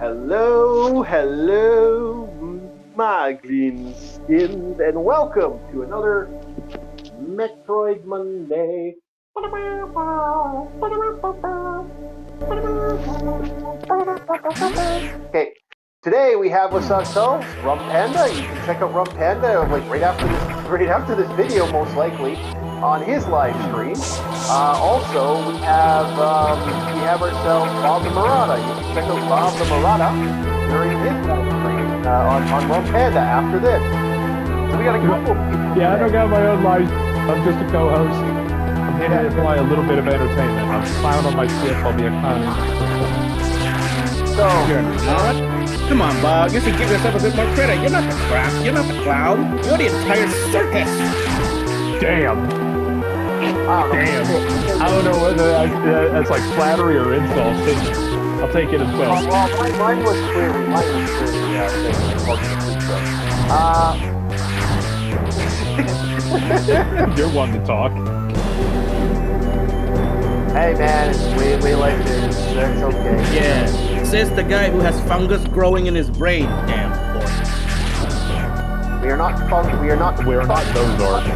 Hello, my green skins, and welcome to another Metroid Monday. Okay, today we have with ourselves Rum Panda. You can check out Rum Panda like right after this video, most likely on his live stream. Also, we have ourselves Bob the Murata. You can check out Bob the Murata during his live stream on Rum Panda after this. So we got a couple of people. Yeah, I don't got my own live. I'm just a co-host. I'm here to apply a little bit of entertainment. I'm clown on my ship. I'll be a clown. So You're not? Come on, Bob. You should give yourself a bit more credit. You're not the crap. You're not the clown. You're the entire circus. Damn. Damn. I don't know whether that's like flattery or insult. I'll take it as well. Well, mine was clearly You're one to talk. Hey man, it's the way life is. That's okay. Yeah. Says the guy who has fungus growing in his brain. Damn. We are not fun. We are not. We're not those orcs.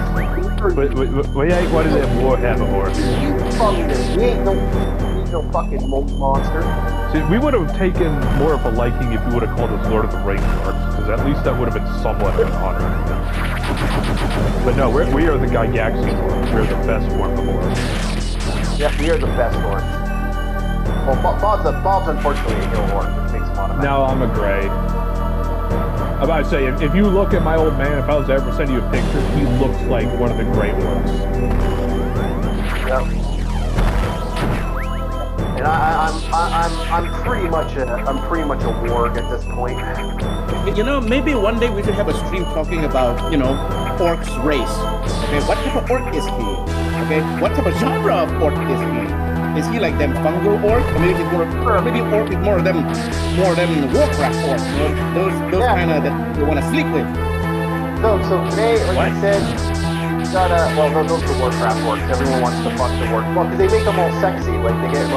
We ain't one of them warhammer orcs. You fungus. We ain't no fucking monster. See, we would have taken more of a liking if you would have called us Lord of the Rings orcs, because at least that would have been somewhat of an honor. But no, we are the Gygaxian orcs. We're the best form of orcs. Yeah, we are the best orcs. Well, Bob's unfortunately a hill orc, which makes a lot of sense. No, I'm a gray. I'm about to say, if you look at my old man, if I was to ever send you a picture, he looks like one of the gray orcs. Yep. And I'm pretty much a warg at this point. You know, maybe one day we should have a stream talking about, orcs race. Okay, what type of orc is he? Okay, what type of genre of orc is he? Is he like them fungal orc? Or maybe he's more, or maybe orc is more of them Warcraft orcs. Those kind of that you want to sleep with. So today, like I said, got those are Warcraft orcs. Everyone wants to fuck the orcs. Well, because they make them all sexy. Like they get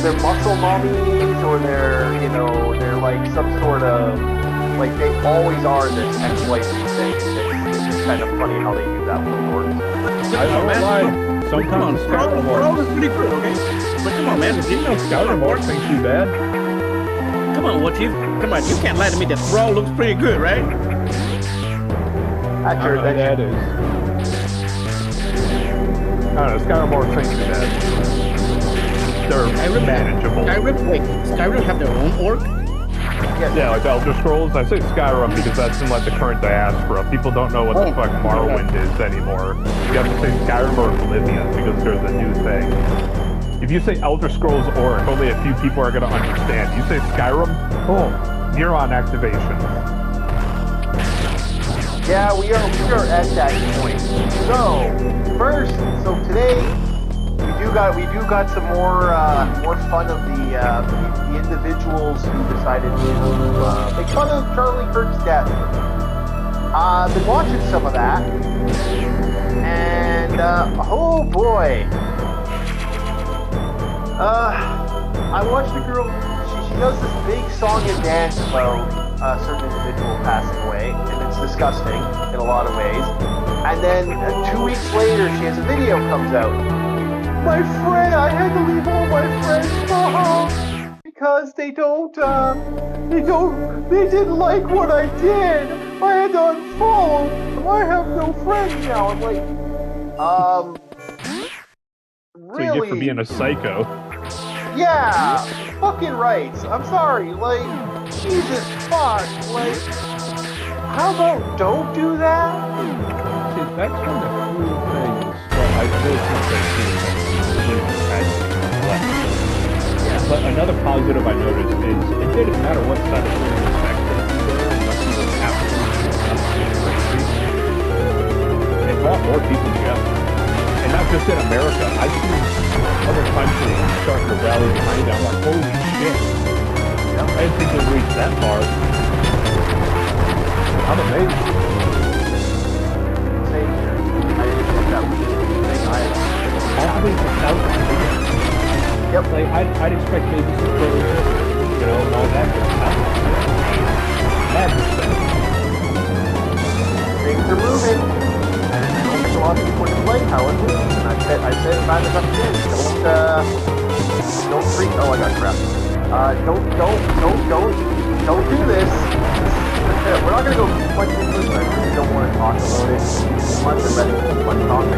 they're muscle mommies or they're like some sort of they always are this ex-wifey thing. It's kind of funny how they do that with the orcs. I don't lie. Sometimes Skyrim Brawl is pretty good, okay? But come on, man. Skyrim orcs ain't too bad. Come on, Chief. Come on, you can't lie to me that Brawl looks pretty good, right? That is. I don't know, Skyrim orcs ain't too bad. They're manageable. Skyrim have their own orc? Yeah, like Elder Scrolls. I say Skyrim because that's in like the current diaspora. People don't know what the fuck Morrowind is anymore. You have to say Skyrim or Oblivion because there's a new thing. If you say Elder Scrolls Orc, only a few people are going to understand. You say Skyrim, boom, neuron activation. Yeah, we are at that point. So today we do got some more fun of the individuals who decided to make fun of Charlie Kirk's death. I've been watching some of that, and oh boy, I watched a girl. She does this big song and dance about a certain individual passing away, and it's disgusting in a lot of ways. And then 2 weeks later, she has a video comes out. My friend, I had to leave all my friends behind because they didn't like what I did. I had to unfollow. I have no friends now. I'm like, really? So you get for being a psycho. Yeah, fucking right. I'm sorry, Jesus fuck, how about don't do that? See, that's one of the cool things. Well, I really think But another positive I noticed is it didn't matter what side of the spectrum you were unless you were absolutely. It brought more people together. And not just in America. I've seen other countries starting to rally behind it. I'm like, holy shit. I didn't think they'd reach that far. I'm amazed. Same here. I didn't think that was the thing either. All the way to South Korea. Yep. I'd expect maybe some further you know, and all that good stuff. Mad respect. Things are moving. And I don't think a lot of people just like how it moves. And I said it time enough again. Don't freak. Oh, I got crap. Don't do this. We're not going to go too much into this. I really don't want to talk about it too much. I'm ready for one topic.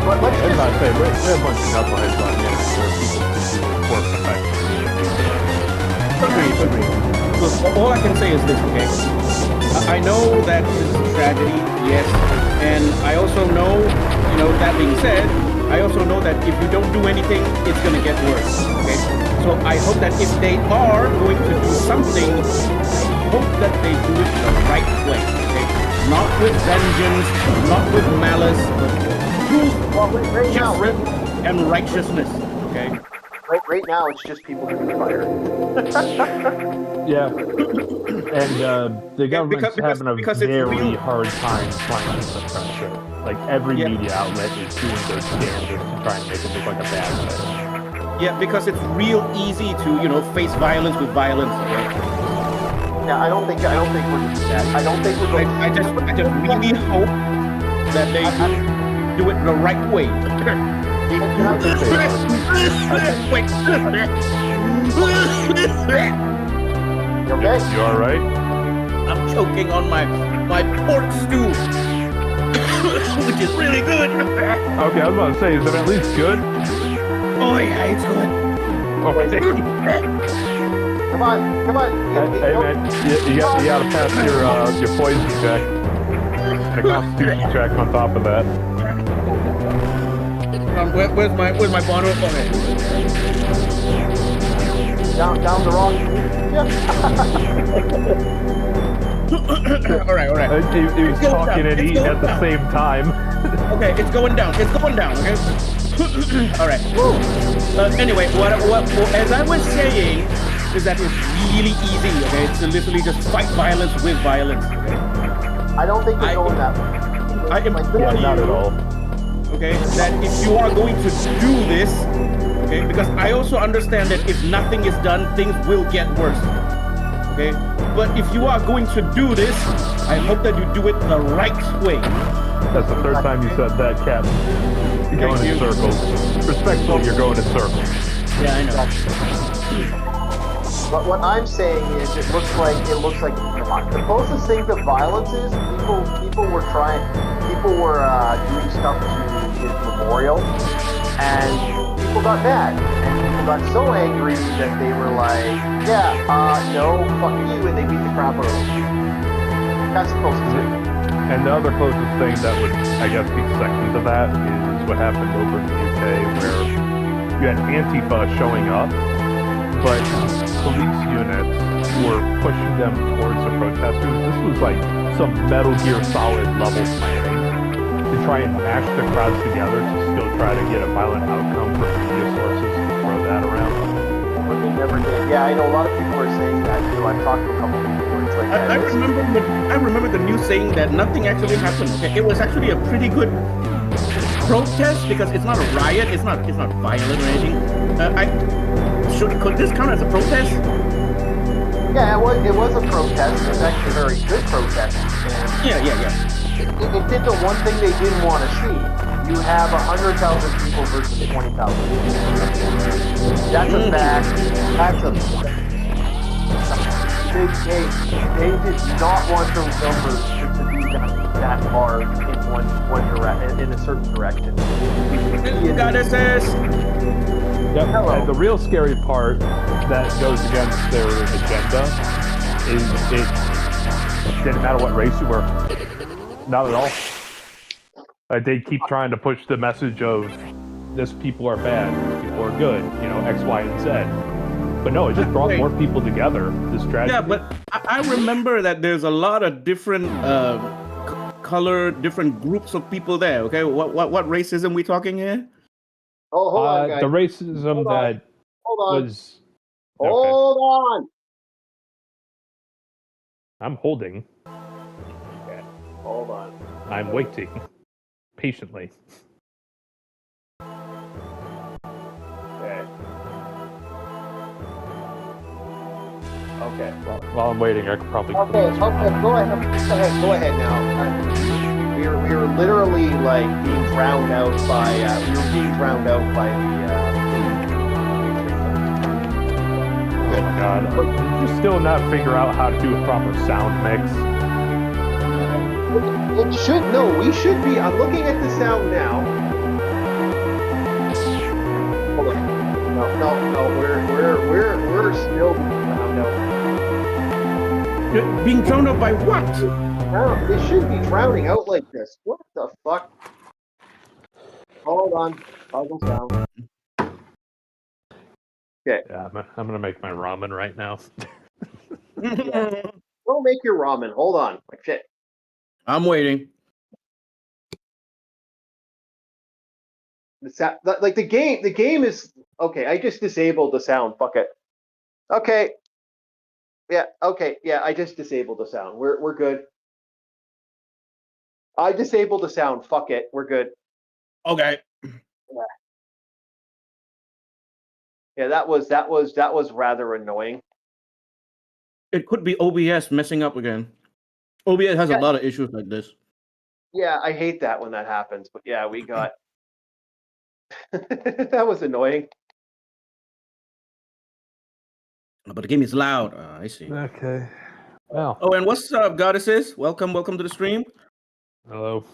But let's I'm just... not saying we're a bunch of knuckleheads on the internet where people can do work effectively. Agreed. Look, all I can say is this, okay? I know that this is a tragedy, yes, and I also know, you know, that being said, I also know that if you don't do anything, it's gonna get worse, okay? So I hope that if they are going to do something, I hope that they do it the right way, okay? Not with vengeance, not with malice, but truth, justice, and righteousness, okay? Right now, it's just people getting fired. Yeah. And the government's having a very hard time trying to suppress it. Like, every media outlet is doing their damnedest to try and make it look like a bad thing. Yeah, because it's real easy to, you know, face violence with violence. Okay? Yeah, I don't think we're going to do that. I don't think we're going I just really hope that they do it the right way. Wait. You okay? You alright? I'm choking on my pork stew, which is really good. Okay, I was about to say, is it at least good? Oh yeah, it's good. Okay. Come on. Hey man, you gotta pass your poison check. And a constitution check on top of that. Where's my bottle? Okay. Down the wrong. All right. He was talking and eating at the same time. Okay, it's going down. Okay. All right. Anyway, what as I was saying is that it's really easy. Okay, to literally just fight violence with violence. Okay. I don't think we're going that way. I implore Yeah, not you, at all. okay, that if you are going to do this, okay, because I also understand that if nothing is done, things will get worse. Okay, but if you are going to do this, I hope that you do it the right way. That's the third time you said that, Cap. You're going in circles. Respectfully, you're going in circles. Yeah, I know. But what I'm saying is, it looks like the closest thing to violence is people were doing stuff to his memorial, and people got mad, and people got so angry that they were like, no, fuck you, and they beat the crap out of him. That's the closest thing. And the other closest thing that would, I guess, be second to that is what happened over in the UK, where you had Antifa showing up, but police units were pushing them towards the protesters. This was like some Metal Gear Solid level planning to try and mash the crowds together to still try to get a violent outcome for media sources to throw that around. But they never did. Yeah, I know a lot of people are saying that too. I've talked to a couple of people where it's like that. I remember the news saying that nothing actually happened. It was actually a pretty good protest because it's not a riot. It's not violent or anything. Could this count as a protest? Yeah, it was a protest. It was actually a very good protest. Yeah. It did the one thing they didn't want to see. You have 100,000 people versus 20,000 people. That's a fact. That's a they did not want those numbers to be that far in one direction, in a certain direction. Yep. And the real scary part that goes against their agenda is it didn't matter what race you were. Not at all. They keep trying to push the message of this people are bad, this people are good, X, Y, and Z. But no, it just brought more people together, this tragedy. Yeah, but I remember that there's a lot of different color, different groups of people there, okay? What racism we talking here? Oh, hold on, guys. The racism was... Okay. Hold on! I'm holding. Okay, hold on. I'm waiting. Patiently. Okay. Okay. While I'm waiting, I could probably. Okay. Go ahead now. We were literally like being drowned out by. We were being drowned out by Oh my god! You still not figure out how to do a proper sound mix. It should no. We should be. I'm looking at the sound now. Hold on. No. We're still being drowned out. Being drowned out by what? They shouldn't be drowning out like this. What the fuck? Hold on. Puzzle sound. Okay. Yeah, I'm gonna make my ramen right now. Don't make your ramen. Hold on. Like shit. I'm waiting. Like the game is okay. I just disabled the sound. Fuck it. Okay. Yeah. Okay. Yeah. I just disabled the sound. We're good. I disabled the sound. Fuck it. We're good. Okay. Yeah. That was rather annoying. It could be OBS messing up again. OBS has a lot of issues like this. Yeah, I hate that when that happens. But yeah, we got. That was annoying. But the game is loud. I see. Okay. Well. Oh, and what's up, goddesses? Welcome to the stream. Hello.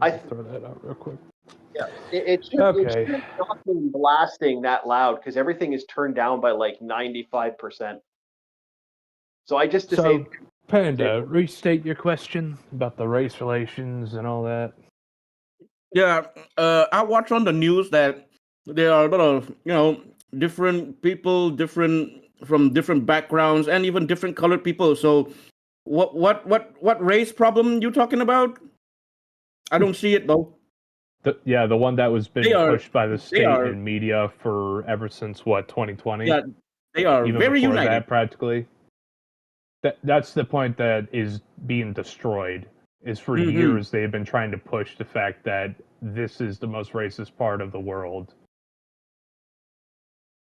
I throw that out real quick. Yeah, it should not be blasting that loud because everything is turned down by like 95%. So I just disabled. So, Panda, restate your question about the race relations and all that. Yeah, I watch on the news that there are a lot of different people, from different backgrounds, and even different colored people. So, what race problem you talking about? I don't see it though. The one that was been pushed by the state and media for ever since 2020. Yeah, they are even very before united. That practically. That's the point that is being destroyed. Is for years they've been trying to push the fact that this is the most racist part of the world.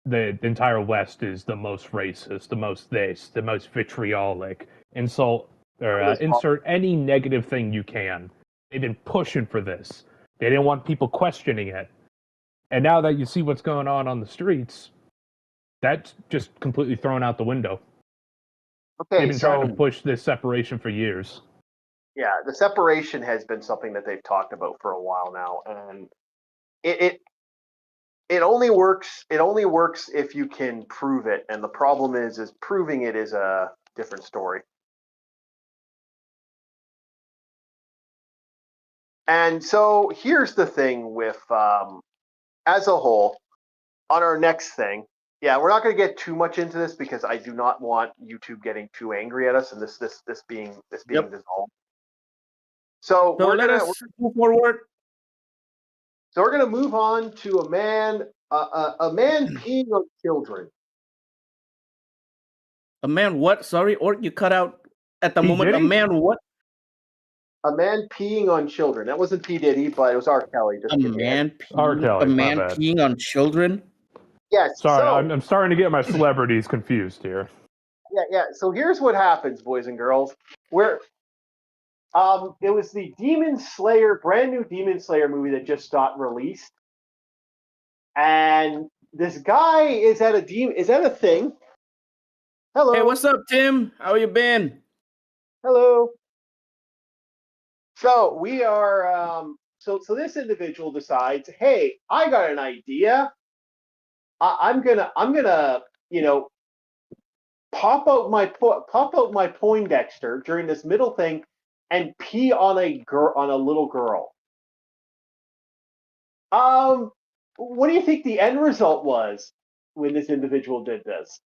The entire West is the most racist, the most vitriolic, insult or insert any negative thing you can. They've been pushing for this. They didn't want people questioning it. And now that you see what's going on the streets, that's just completely thrown out the window. Okay, they've been trying to push this separation for years. Yeah, the separation has been something that they've talked about for a while now, and it only works. It only works if you can prove it, and the problem is proving it is a different story. And so here's the thing with as a whole, on our next thing. Yeah, we're not going to get too much into this because I do not want YouTube getting too angry at us and this being dissolved. So we're gonna move forward. So we're gonna move on to a man peeing on children. A man what? Sorry, or you cut out at the moment. A man what? A man peeing on children. That wasn't P. Diddy, but it was R. Kelly. A man peeing on children. Yes. Sorry, I'm starting to get my celebrities confused here. Yeah. So here's what happens, boys and girls. It was the brand new Demon Slayer movie that just got released, and this guy is at a thing. Hello. Hey, what's up, Tim? How you been? Hello. So we are. So this individual decides, hey, I got an idea. I'm gonna pop out my Poindexter during this middle thing and pee on a little girl. What do you think the end result was when this individual did this?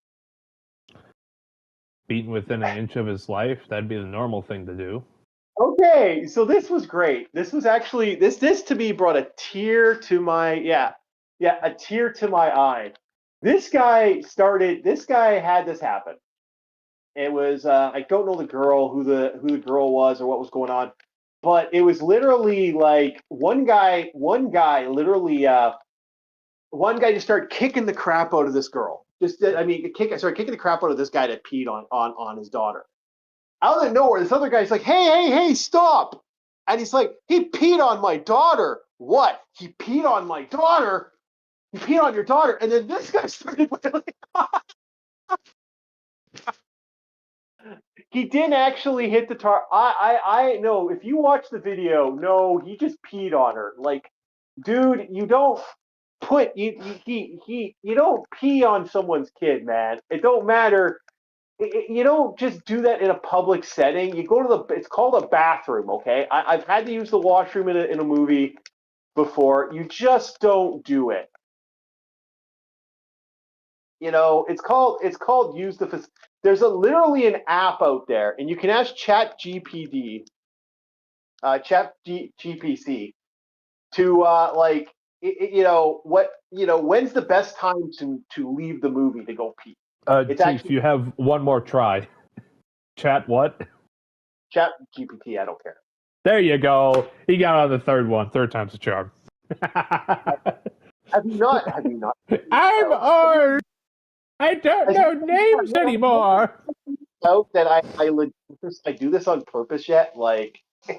Beaten within an inch of his life, that'd be the normal thing to do. Okay, so this was great. This was actually this to me brought a tear to my a tear to my eye. This guy had this happen. It was I don't know the girl who the girl was or what was going on, but it was literally like one guy just started kicking the crap out of this girl. started kicking the crap out of this guy that peed on his daughter. Out of nowhere, this other guy's like, hey, stop. And he's like, he peed on my daughter. What? He peed on my daughter? He peed on your daughter? And then this guy started wailing. He didn't actually hit the tar. I know. If you watch the video, no, he just peed on her. Like, dude, you don't you don't pee on someone's kid, man. It don't matter. You don't just do that in a public setting. You go to it's called a bathroom, okay? I've had to use the washroom in a movie before. You just don't do it. You know, it's called use the. There's literally an app out there, and you can ask ChatGPT, GPC, to when's the best time to leave the movie to go pee. Chief, actually, you have one more try. Chat what? Chat GPT, I don't care. There you go. He got on the third one. Third time's a charm. Have you not? I'm old. I don't know names anymore. Out that I do this on purpose yet? Like, I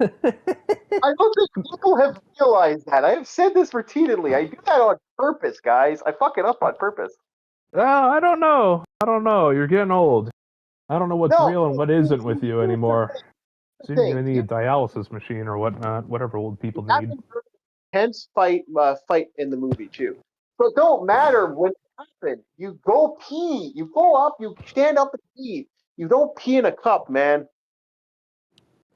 don't think people have realized that. I have said this repeatedly. I do that on purpose, guys. I fuck it up on purpose. I don't know. You're getting old. I don't know what's real and what isn't with you anymore. So you're gonna need a dialysis machine or whatnot. Whatever old people need. Intense fight in the movie too. So it don't matter when it happens. You go pee. You go up. You stand up and pee. You don't pee in a cup, man.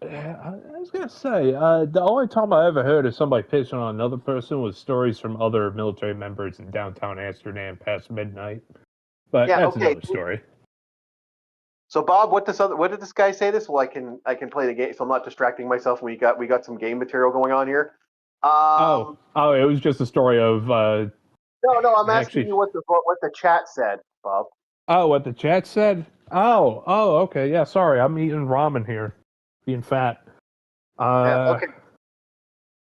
I was gonna say the only time I ever heard of somebody pissing on another person was stories from other military members in downtown Amsterdam past midnight. But that's another story. So Bob, what did this guy say? Well, I can play the game, so I'm not distracting myself. We got some game material going on here. It was just a story of. No, I'm asking you what the chat said, Bob. Oh, what the chat said? Oh, okay, yeah. Sorry, I'm eating ramen here, being fat. Okay.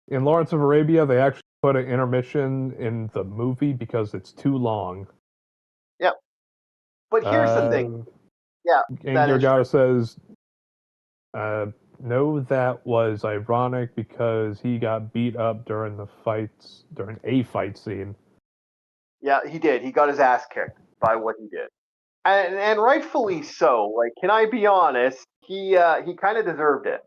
In Lawrence of Arabia, they actually put an intermission in the movie because it's too long. Yep. But here's the thing. Yeah. Game Gargata says, no, that was ironic because he got beat up during a fight scene. Yeah, he did. He got his ass kicked by what he did. And rightfully so. Like, can I be honest? He kind of deserved it.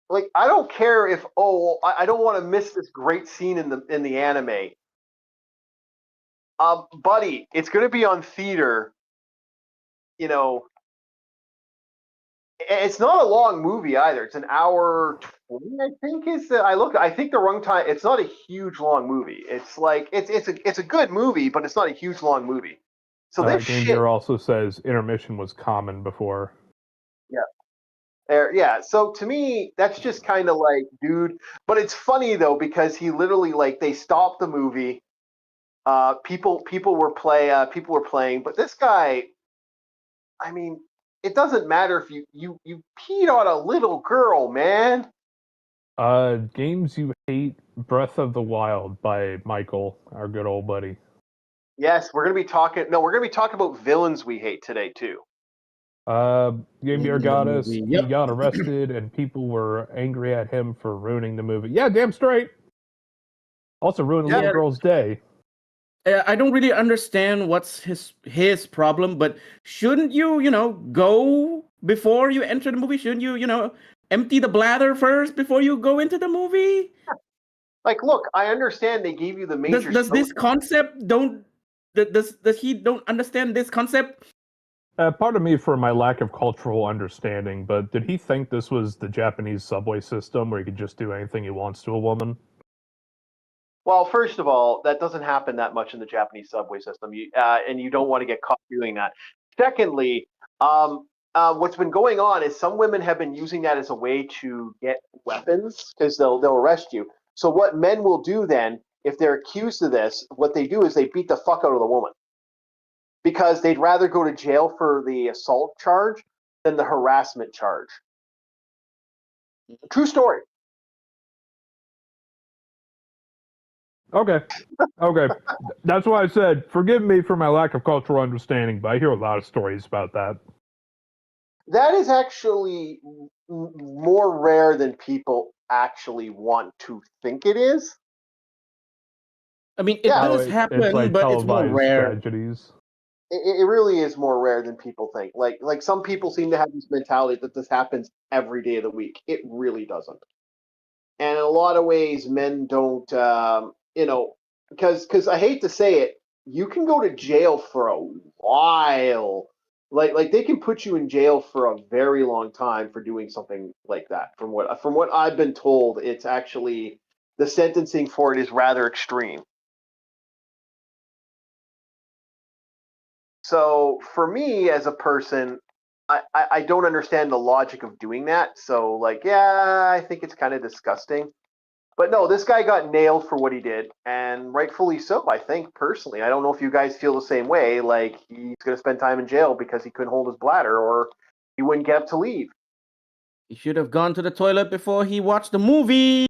Like, I don't care if I don't want to miss this great scene in the anime. Buddy, it's going to be on theater. You know, it's not a long movie either. It's an hour 20, I think. I think the runtime. It's not a huge long movie. It's like it's a good movie, but it's not a huge long movie. So this Game Gear also says intermission was common before. Yeah. So to me, that's just kind of like, dude. But it's funny though because he literally they stopped the movie. People were playing, but this guy. I mean, it doesn't matter if you peed on a little girl, man. Games you hate, Breath of the Wild by Michael, our good old buddy. Yes, we're gonna be talking about villains we hate today too. Game Gear Goddess, he got arrested and people were angry at him for ruining the movie. Yeah, damn straight. Also ruined a little girl's day. I don't really understand what's his problem, but shouldn't you, go before you enter the movie? Shouldn't you, empty the bladder first before you go into the movie? Like, look, I understand they gave you the major. Does this concept does he don't understand this concept? Pardon me for my lack of cultural understanding, but did he think this was the Japanese subway system where he could just do anything he wants to a woman? Well, first of all, that doesn't happen that much in the Japanese subway system, and you don't want to get caught doing that. Secondly, what's been going on is some women have been using that as a way to get weapons because they'll arrest you. So what men will do then, if they're accused of this, what they do is they beat the fuck out of the woman because they'd rather go to jail for the assault charge than the harassment charge. True story. Okay. Okay. That's why I said, forgive me for my lack of cultural understanding, but I hear a lot of stories about that. That is actually more rare than people actually want to think it is. I mean, it Yeah, does It's happen, like but it's more televised rare. tragedies. it really is more rare than people think. Like some people seem to have this mentality that this happens every day of the week. It really doesn't. And in a lot of ways, men don't. Because I hate to say it, you can go to jail for a while. Like they can put you in jail for a very long time for doing something like that. From what I've been told, it's actually the sentencing for it is rather extreme. So for me as a person, I don't understand the logic of doing that. So like, yeah, I think it's kind of disgusting. But no, this guy got nailed for what he did, and rightfully so. I think personally, I don't know if you guys feel the same way. Like he's going to spend time in jail because he couldn't hold his bladder, or he wouldn't get up to leave. He should have gone to the toilet before he watched the movie.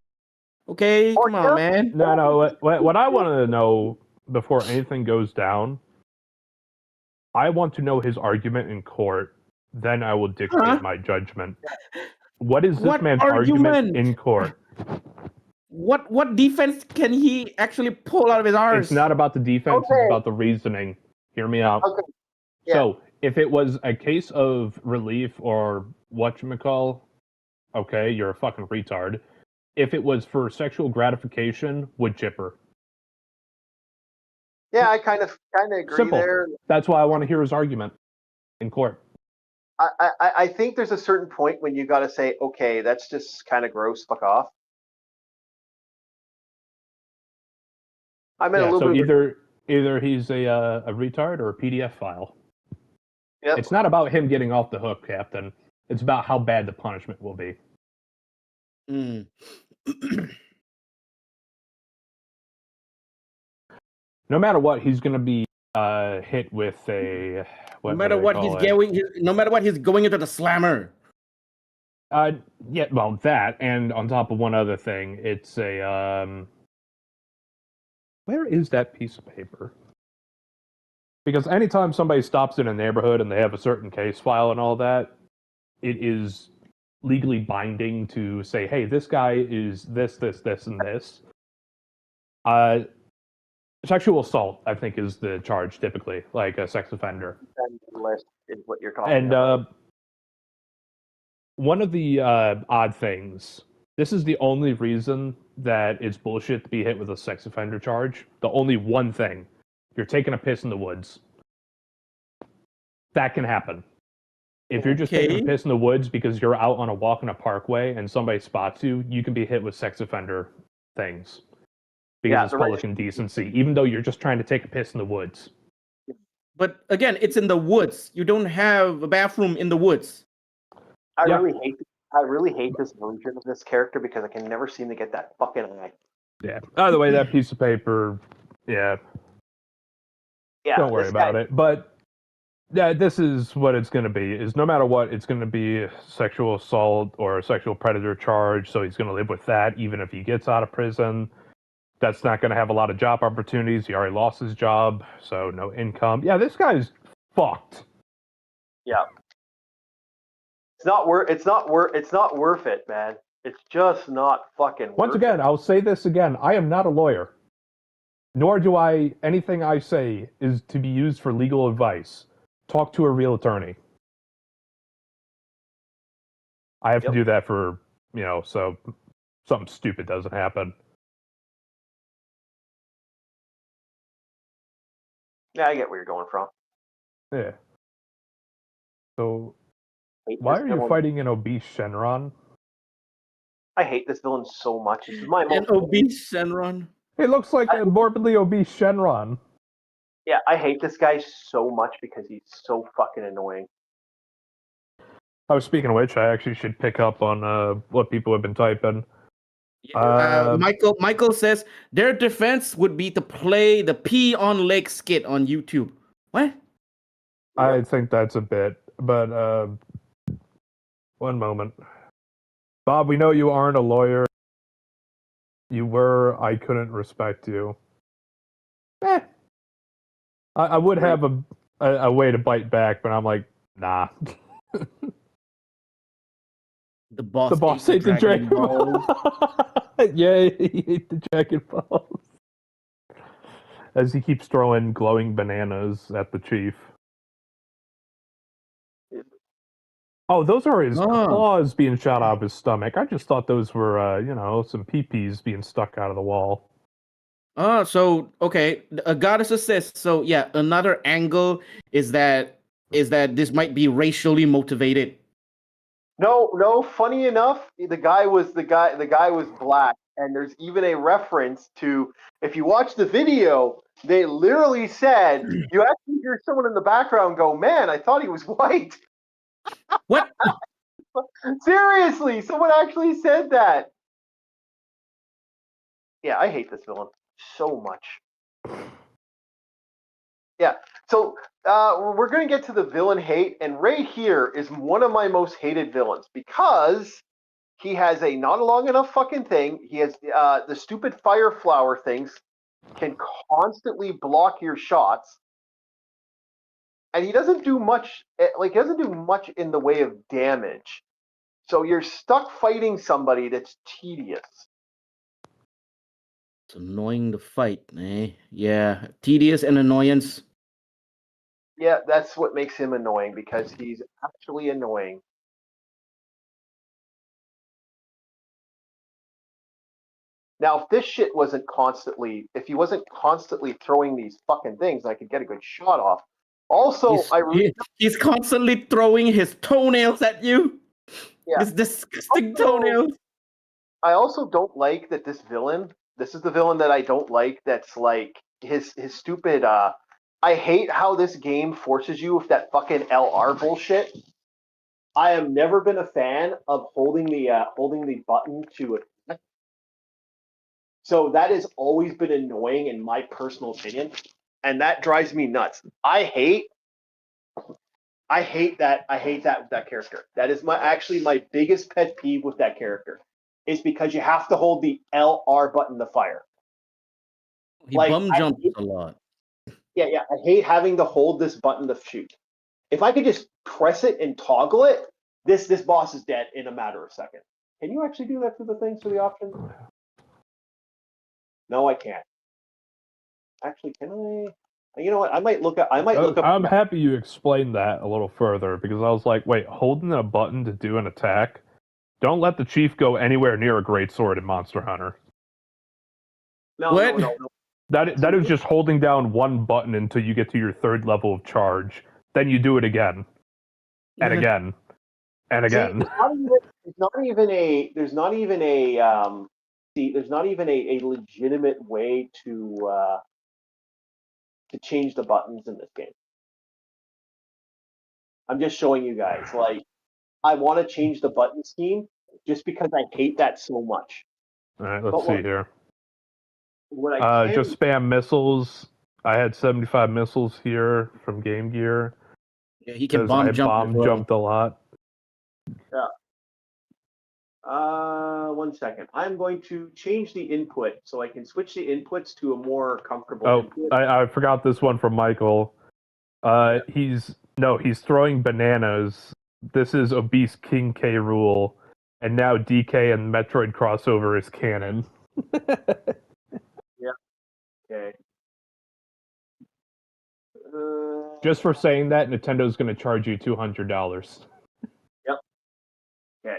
Okay, Or come on, man. No. What I want to know before anything goes down, I want to know his argument in court. Then I will Huh? dictate my judgment. What is this What man's argument argument? in court? What defense can he actually pull out of his It's arse? not about the defense, it's okay, about the reasoning. Hear me out. okay, yeah, So, if it was a case of relief or whatchamacall, okay, you're a fucking retard. If it was for sexual gratification, would chipper. yeah. I kind of agree Simple. there. That's why I want to hear his argument in court. I think there's a certain point when you got to say, okay, that's just kind of gross. Fuck off. I'm in a Yeah, little so bit. either he's a retard or a PDF file. Yep. It's not about him getting off the hook, Captain. It's about how bad the punishment will be. Mm. No matter what, he's going to be hit with a No matter what he's going, no matter what he's going into the slammer. Yeah, well, that, and on top of one other thing, it's a where is that piece of paper? Because anytime somebody stops in a neighborhood and they have a certain case file and all that, it is legally binding to say, hey, this guy is this, and this. Sexual assault, I think, is the charge typically, like a sex offender. List is what you're talking And about. one of the odd things, this is the only reason that it's bullshit to be hit with a sex offender charge. The only one thing, you're taking a piss in the woods. That can happen. If you're just taking a piss in the woods because you're out on a walk in a parkway and somebody spots you, you can be hit with sex offender things. Because it's public indecency, even though you're just trying to take a piss in the woods. But again, it's in the woods. You don't have a bathroom in the woods. I really hate this version of this character because I can never seem to get that fucking eye. Yeah. Either way, that piece of paper, yeah. Don't worry about it. But yeah, this is what it's going to be. Is no matter what, it's going to be sexual assault or a sexual predator charge. So he's going to live with that, even if he gets out of prison. That's not going to have a lot of job opportunities. He already lost his job, so no income. Yeah, this guy's fucked. Yeah. It's not worth it, man. It's just not fucking Once again, I'll say this again. I am not a lawyer. Nor do anything I say is to be used for legal advice. Talk to a real attorney. I have to do that for, so something stupid doesn't happen. Yeah, I get where you're going from. Yeah. So, why are you fighting an obese Shenron? I hate this villain so much. This is my obese Shenron. He looks like a morbidly obese Shenron. Yeah, I hate this guy so much because he's so fucking annoying. Oh, speaking of which, I actually should pick up on what people have been typing. Michael says their defense would be to play the Pee on Lake skit on YouTube. What? I think that's a bit, but one moment. Bob, we know you aren't a lawyer. You were. I couldn't respect you. I would have a way to bite back, but I'm like, nah. The boss, The boss ate the Dragon Balls. Yeah, he ate the Dragon Balls. As he keeps throwing glowing bananas at the chief. Oh, those are his claws being shot out of his stomach. I just thought those were, some pee-pees being stuck out of the wall. So okay, a goddess assists. So yeah, another angle is that this might be racially motivated. No. Funny enough, the guy was black, and there's even a reference to, if you watch the video, they literally said, you actually hear someone in the background go, "Man, I thought he was white." What? Seriously, someone actually said that. Yeah, I hate this villain so much. Yeah, so we're going to get to the villain hate, and right here is one of my most hated villains because he has a not long enough fucking thing. He has the stupid fire flower things can constantly block your shots, and he doesn't do much. Like, he doesn't do much in the way of damage. So you're stuck fighting somebody that's tedious. It's annoying to fight, eh? Yeah, tedious and annoyance. Yeah, that's what makes him annoying, because he's actually annoying. Now, if this shit wasn't constantly, if he wasn't constantly throwing these fucking things, I could get a good shot off. Also, he's constantly throwing his toenails at you. Yeah. His disgusting toenails. I also don't like that this is the villain that I don't like, that's like his stupid I hate how this game forces you with that fucking LR bullshit. I have never been a fan of holding the button to attack. So that has always been annoying in my personal opinion, and that drives me nuts. I hate that character. That is my biggest pet peeve with that character. Is because you have to hold the LR button to fire. He bum jumps a lot. Yeah. I hate having to hold this button to shoot. If I could just press it and toggle it, this boss is dead in a matter of seconds. Can you actually do that through the things, through the options? No, I can't. Actually, can I? You know what? I might look up. I'm happy you explained that a little further, because I was like, wait, holding a button to do an attack? Don't let the chief go anywhere near a greatsword in Monster Hunter. No. That is just holding down one button until you get to your third level of charge. Then you do it again, and again, and again. There's not even a legitimate way to change the buttons in this game. I'm just showing you guys. Like, I want to change the button scheme just because I hate that so much. All right, let's see here. Just spam missiles. I had 75 missiles here from Game Gear. Yeah, he can bomb jumped a lot. Yeah. 1 second. I'm going to change the input so I can switch the inputs to a more comfortable input. I forgot this one from Michael. He's throwing bananas. This is Obese King K. Rule, and now DK and Metroid crossover is canon. Yeah. Okay. Just for saying that, Nintendo's going to charge you $200. Yep. Okay.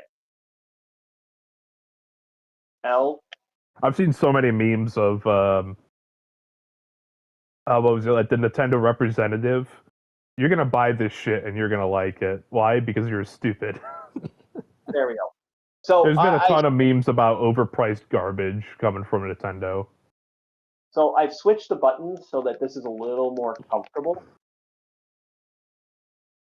L. I've seen so many memes of what was it, like the Nintendo representative? You're gonna buy this shit and you're gonna like it. Why? Because you're stupid. There we go. So there's been a ton of memes about overpriced garbage coming from Nintendo. So I've switched the buttons so that this is a little more comfortable.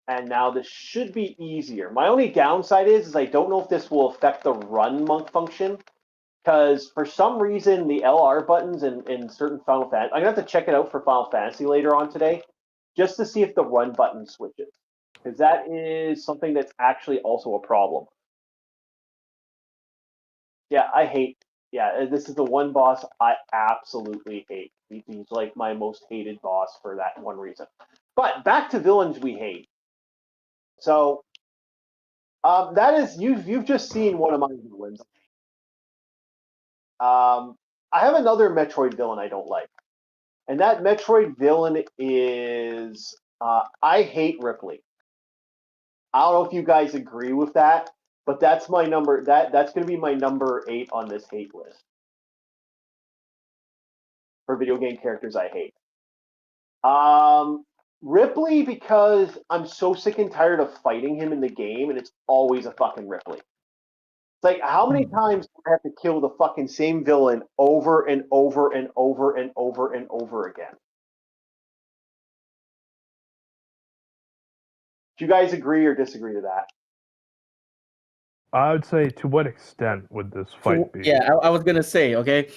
And now this should be easier. My only downside is I don't know if this will affect the run monk function, because for some reason the LR buttons in certain Final Fantasy, I'm gonna have to check it out for Final Fantasy later on today, just to see if the run button switches, because that is something that's actually also a problem. Yeah, I hate yeah, this is the one boss I absolutely hate. He's like my most hated boss for that one reason. But back to villains we hate. So that is you've just seen one of my villains. I have another Metroid villain I don't like, and that Metroid villain is I hate Ripley. I don't know if you guys agree with that, but that's my number. That's going to be my number 8 on this hate list for video game characters I hate. Ripley, because I'm so sick and tired of fighting him in the game, and it's always a fucking Ripley. It's like, how many times do I have to kill the fucking same villain over and over and over and over and over again? Do you guys agree or disagree to that? I would say, to what extent would this fight be? Yeah, I was gonna say, okay.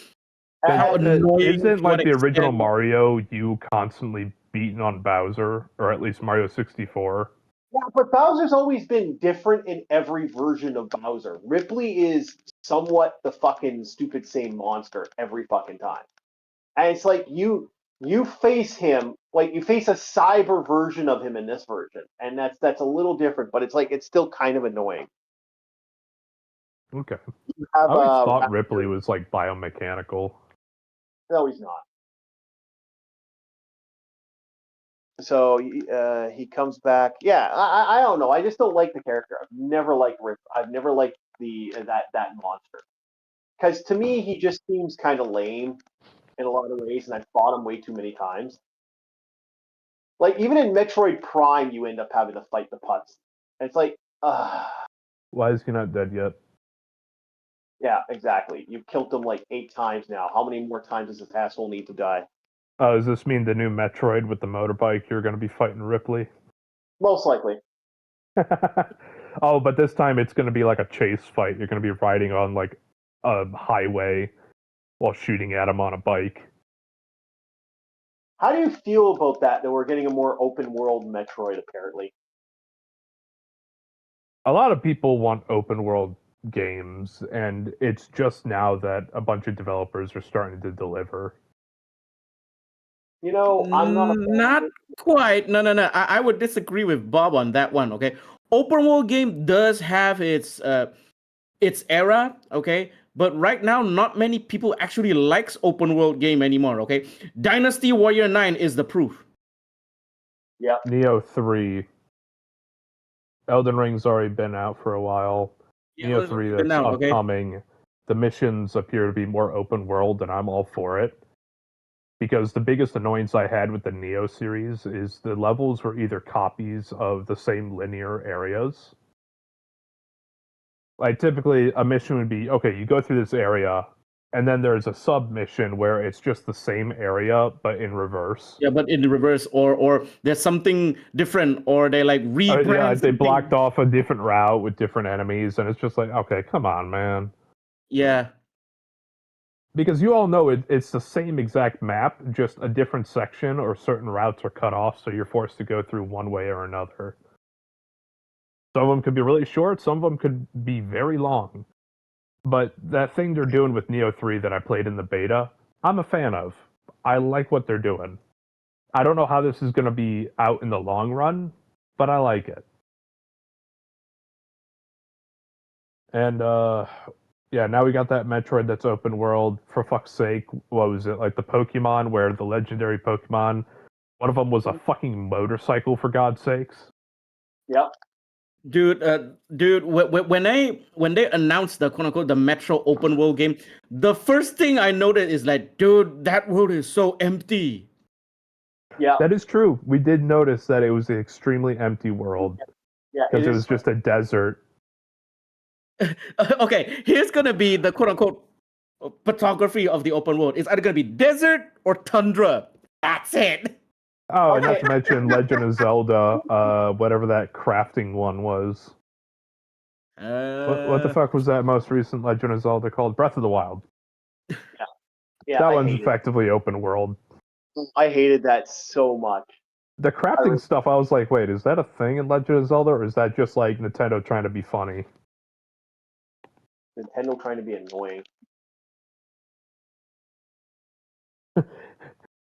How And- annoying, Isn't to like what the original extent- Mario you constantly beating on Bowser, or at least Mario 64? Yeah, but Bowser's always been different in every version of Bowser. Ripley is somewhat the fucking stupid same monster every fucking time. And it's like you face him like you face a cyber version of him in this version, and that's a little different, but it's like it's still kind of annoying. Okay. You I have always thought Ripley was like biomechanical. No, he's not. So he comes back. Yeah, I don't know. I just don't like the character. I've never liked Rip. I've never liked that monster because to me he just seems kind of lame in a lot of ways, and I've fought him way too many times. Like even in Metroid Prime, you end up having to fight the putz. And it's like, Why is he not dead yet? yeah, exactly. You've killed him like 8 times now. How many more times does this asshole need to die? Does this mean the new Metroid with the motorbike, you're going to be fighting Ripley? Most likely. Oh, but this time it's going to be like a chase fight. You're going to be riding on like a highway while shooting at him on a bike. How do you feel about that we're getting a more open world Metroid, apparently? A lot of people want open world games, and it's just now that a bunch of developers are starting to deliver. You know, I'm not Not quite. No. I would disagree with Bob on that one. Okay, open world game does have its era. Okay, but right now, not many people actually likes open world game anymore. Okay, Dynasty Warrior 9 is the proof. Yeah. Neo 3. Elden Ring's already been out for a while. Yeah, Neo it's 3 been that's out, okay. upcoming. The missions appear to be more open world, and I'm all for it. Because the biggest annoyance I had with the Neo series is the levels were either copies of the same linear areas. Like typically a mission would be, okay, you go through this area, and then there's a sub mission where it's just the same area but in reverse. Yeah, but in the reverse, or there's something different, or they like rebrand. Yeah, they something. blocked off a different route with different enemies, and it's just like, okay, come on, man. Yeah. Because you all know it's the same exact map, just a different section or certain routes are cut off, so you're forced to go through one way or another. Some of them could be really short, some of them could be very long. But that thing they're doing with Neo 3 that I played in the beta, I'm a fan of. I like what they're doing. I don't know how this is going to be out in the long run, but I like it. And, yeah, now we got that Metroid that's open world. For fuck's sake, what was it? Like the Pokemon, where the legendary Pokemon, one of them was a fucking motorcycle, for God's sakes. Yep. Dude, when they announced the quote unquote the Metro open world game, the first thing I noticed is like, dude, that world is so empty. Yeah. That is true. We did notice that it was an extremely empty world. Yeah. Because it was just a desert. Okay, here's gonna be the quote unquote photography of the open world. It's either gonna be desert or tundra. That's it. Oh, and not to mention Legend of Zelda, whatever that crafting one was. What the fuck was that most recent Legend of Zelda called? Breath of the Wild. Yeah. That one's effectively open world. I hated that so much. The crafting stuff, I was like, wait, is that a thing in Legend of Zelda, or is that just like Nintendo trying to be funny? Nintendo trying to be annoying.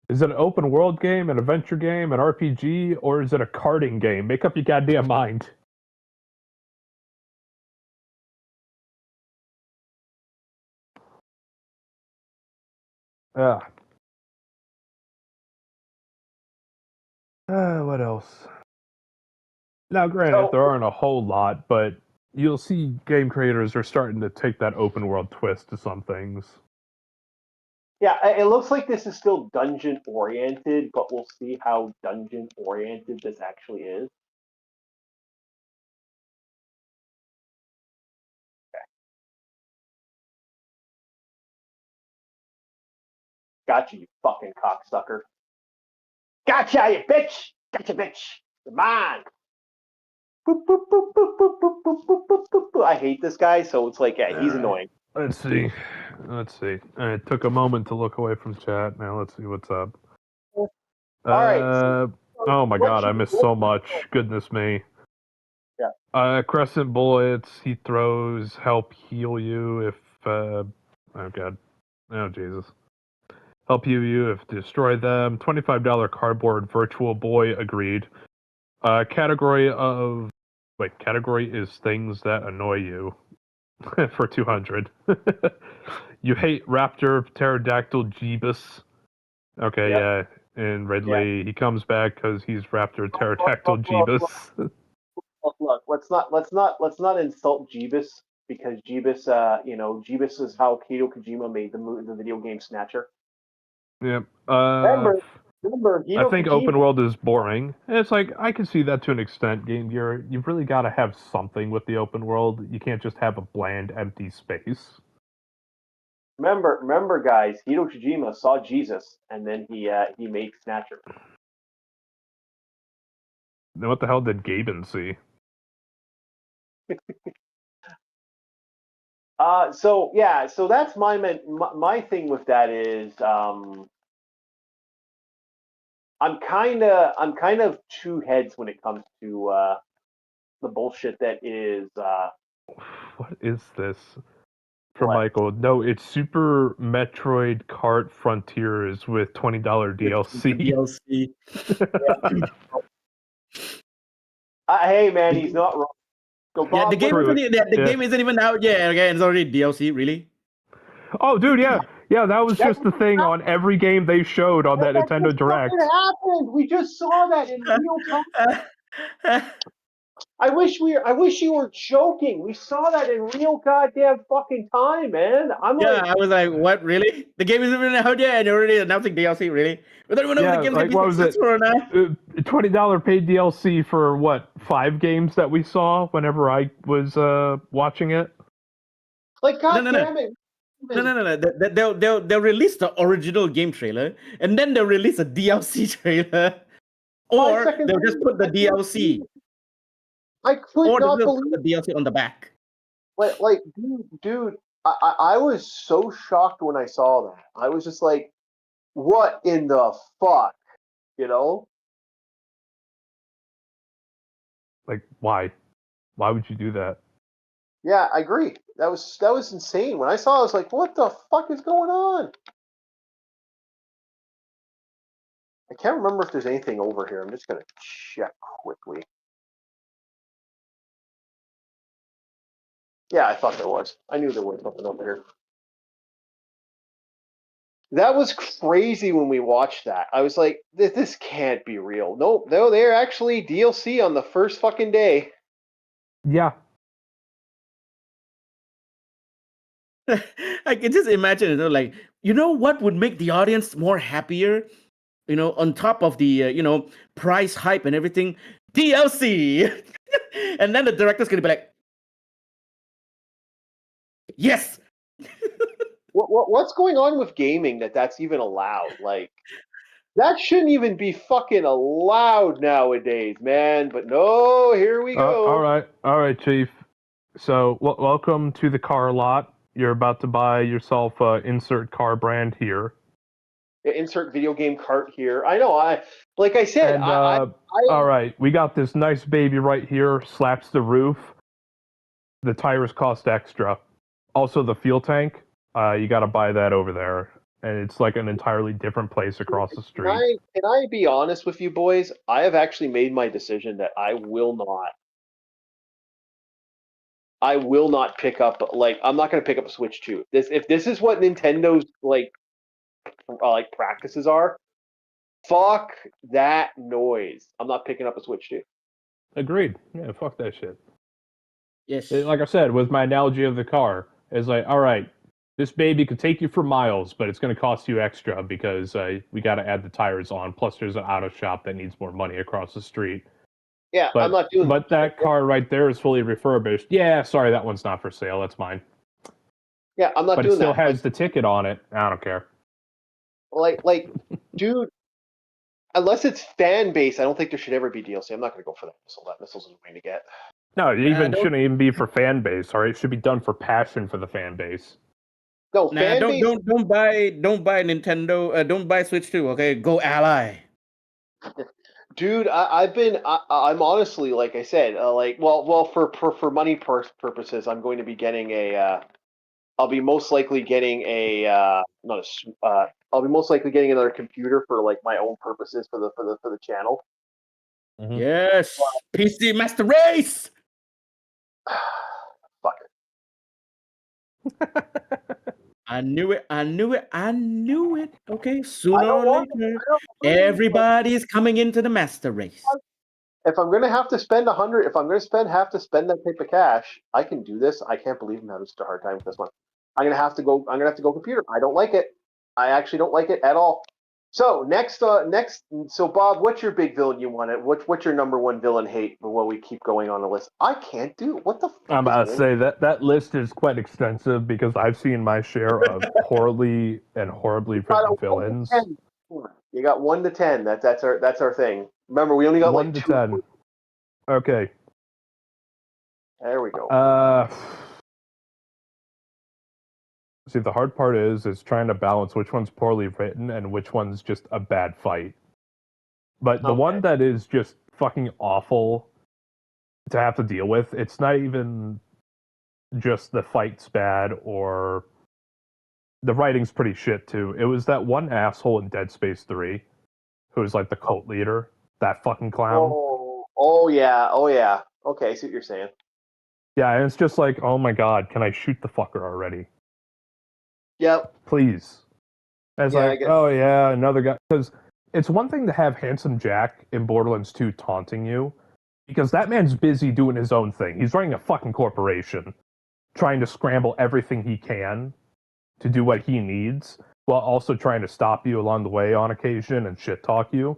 Is it an open world game, an adventure game, an RPG, or is it a karting game? Make up your goddamn mind. Ah. What else? Now, granted, there aren't a whole lot, but you'll see game creators are starting to take that open world twist to some things. Yeah, it looks like this is still dungeon oriented, but we'll see how dungeon oriented this actually is. Okay. Gotcha, you fucking cocksucker. Gotcha, you bitch! Gotcha, bitch! Come on! Boop, boop, boop, boop, boop, boop, boop, boop, boop, boop, boop. I hate this guy, so it's like, yeah, he's annoying. Let's see. It took a moment to look away from chat. Now let's see what's up. All right. Oh my god, I missed so much. Goodness me. Yeah. Crescent bullets. He throws. Help heal you if. Oh god. Oh Jesus. Help you if destroy them. $25 cardboard virtual boy. Agreed. Category is things that annoy you. For 200. You hate Raptor Pterodactyl Jeebus. Okay, yeah. And Ridley, he comes back because he's Raptor Pterodactyl Jeebus. Look, let's not insult Jeebus, because Jeebus, Jeebus is how Hideo Kojima made the video game Snatcher. Yep. Remember, I think open world is boring. And it's like, I can see that to an extent. You've really got to have something with the open world. You can't just have a bland, empty space. Remember, guys, Hideo Kojima saw Jesus, and then he made Snatcher. Then what the hell did Gaben see? So that's my thing with that is, I'm kind of two heads when it comes to the bullshit that is. What is this? From Michael. No, it's Super Metroid Kart Frontiers with $20 DLC. Hey man, he's not wrong. So Bob, the game isn't even out yet. Okay, it's already DLC. Really? Oh, dude, yeah. That was just the thing on every game they showed on that Nintendo Direct. What happened? We just saw that in real time. I wish you were joking. We saw that in real goddamn fucking time, man. I was like, what, really? The game isn't even out yet and you're already announcing DLC, really? We don't even know if the game's going to be successful or not. $20 paid DLC for what, 5 games that we saw whenever I was watching it? Like, damn it. No. They'll release the original game trailer and then they'll release a DLC trailer. Or they'll just put the DLC. I could not believe the DLC on the back. Like, dude, I was so shocked when I saw that. I was just like, what in the fuck? You know? Like, why? Why would you do that? Yeah, I agree. That was insane. When I saw it, I was like, what the fuck is going on? I can't remember if there's anything over here. I'm just going to check quickly. Yeah, I thought there was. I knew there was something over here. That was crazy when we watched that. I was like, this can't be real. No, they're actually DLC on the first fucking day. Yeah. I can just imagine, what would make the audience more happier? On top of the, price hype and everything, DLC. And then the director's going to be like, yes. What's going on with gaming that's even allowed? Like, that shouldn't even be fucking allowed nowadays, man. But no, here we go. All right, Chief. So, welcome to the car lot. You're about to buy yourself insert car brand here. Insert video game cart here. I know. Like I said. And, all right, we got this nice baby right here. Slaps the roof. The tires cost extra. Also, the fuel tank. You got to buy that over there. and it's like an entirely different place across the street. Can I be honest with you boys? I have actually made my decision that I will not pick up, like, I'm not going to pick up a Switch 2. If this is what Nintendo's like practices are, fuck that noise. I'm not picking up a Switch 2. Agreed. Yeah, fuck that shit. Yes. Like I said, with my analogy of the car, it's like, all right, this baby could take you for miles, but it's going to cost you extra because we got to add the tires on. Plus, there's an auto shop that needs more money across the street. Yeah, But, I'm not doing But that car right there is fully refurbished. Yeah, sorry, that one's not for sale. That's mine. Yeah, I'm not but doing it still that. has the ticket on it. I don't care. Like, dude, unless it's fan base, I don't think there should ever be DLC. I'm not going to go for that missile. That missile's annoying to get. No, it shouldn't even be for fan base. All right, it should be done for passion for the fan base. No, Nah, don't buy Nintendo. Don't buy Switch 2. Okay, go Ally. Dude, I'm honestly, like I said, for money purposes, I'm going to be getting I'll be most likely getting I'll be most likely getting another computer for like my own purposes for the channel. Mm-hmm. Yes, PC Master Race. Fuck it. I knew it. Okay, sooner or later, everybody's coming into the Master Race. If I'm gonna have to spend $100, if I'm gonna have to spend that type of cash, I can do this. I can't believe I'm having such a hard time with this one. I'm gonna have to go computer. I don't like it. I actually don't like it at all. So next, so Bob, what's your big villain you want? What's your number one villain hate? While we keep going on the list, I can't do what the. I'm about to say that list is quite extensive because I've seen my share of poorly and horribly written villains. You got 1 to 10. That's our thing. Remember, we only got 1 to 10. Okay. There we go. See, the hard part is trying to balance which one's poorly written and which one's just a bad fight. But the one that is just fucking awful to have to deal with, it's not even just the fight's bad or the writing's pretty shit too. It was that one asshole in Dead Space 3 who was like the cult leader, that fucking clown. Oh yeah. Okay, I see what you're saying. Yeah, and it's just like, oh my god, can I shoot the fucker already? Yep. Please. It's oh yeah, another guy. Because it's one thing to have Handsome Jack in Borderlands 2 taunting you, because that man's busy doing his own thing. He's running a fucking corporation, trying to scramble everything he can to do what he needs, while also trying to stop you along the way on occasion and shit talk you.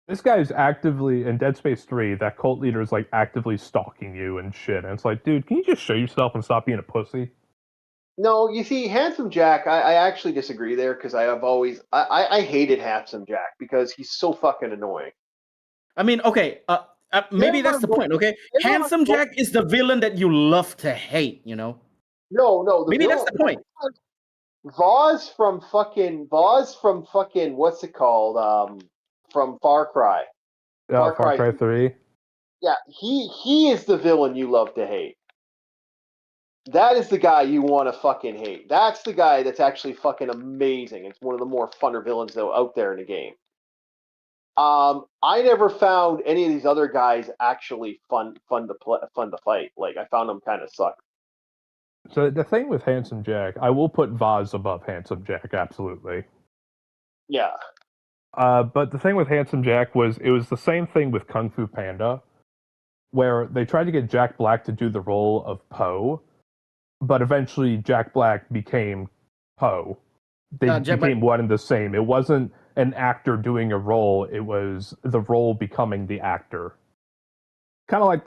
This guy is actively, in Dead Space 3, that cult leader is like actively stalking you and shit. And it's like, dude, can you just show yourself and stop being a pussy? No, you see, Handsome Jack, I actually disagree there because I hated Handsome Jack because he's so fucking annoying. I mean, okay, maybe that's the point, okay? Handsome Jack is the villain that you love to hate, you know? No. Maybe that's the point. Vaz from fucking, what's it called? From Far Cry. Far Cry 3. Yeah, he is the villain you love to hate. That is the guy you want to fucking hate. That's the guy that's actually fucking amazing. It's one of the more funner villains though out there in the game. I never found any of these other guys actually fun to fight. Like I found them kind of suck. So the thing with Handsome Jack, I will put Vaz above Handsome Jack, absolutely. Yeah. But the thing with Handsome Jack was it was the same thing with Kung Fu Panda, where they tried to get Jack Black to do the role of Poe. But eventually, Jack Black became Poe. They became one and the same. It wasn't an actor doing a role. It was the role becoming the actor. Kind of like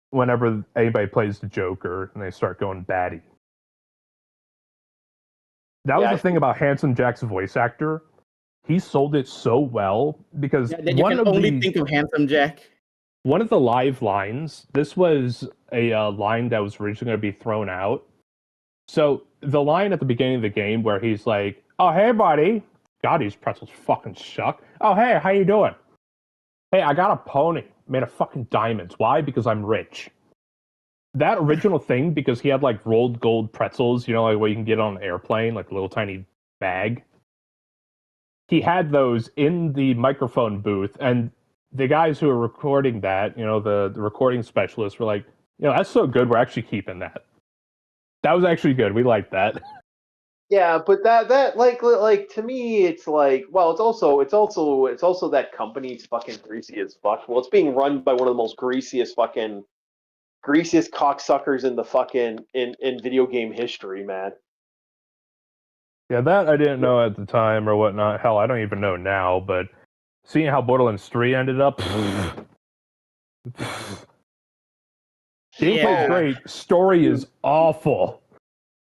whenever anybody plays the Joker and they start going batty. That was the thing about Handsome Jack's voice actor. He sold it so well because that you can only think of Handsome Jack. One of the live lines, this was a line that was originally going to be thrown out. So the line at the beginning of the game where he's like, oh, hey, buddy. God, these pretzels fucking suck. Oh, hey, how you doing? Hey, I got a pony made of fucking diamonds. Why? Because I'm rich. That original thing, because he had like rolled gold pretzels, you know, like what you can get on an airplane, like little tiny bag. He had those in the microphone booth, and the guys who were recording that, the recording specialists were like, that's so good, we're actually keeping that. That was actually good. We liked that. Yeah, but that like to me, it's like, well, it's also that company's fucking greasy as fuck. Well, it's being run by one of the most greasiest cocksuckers in the fucking in video game history, man. Yeah, that I didn't know at the time or whatnot. Hell, I don't even know now, but seeing how Borderlands 3 ended up, gameplay's great, story is awful.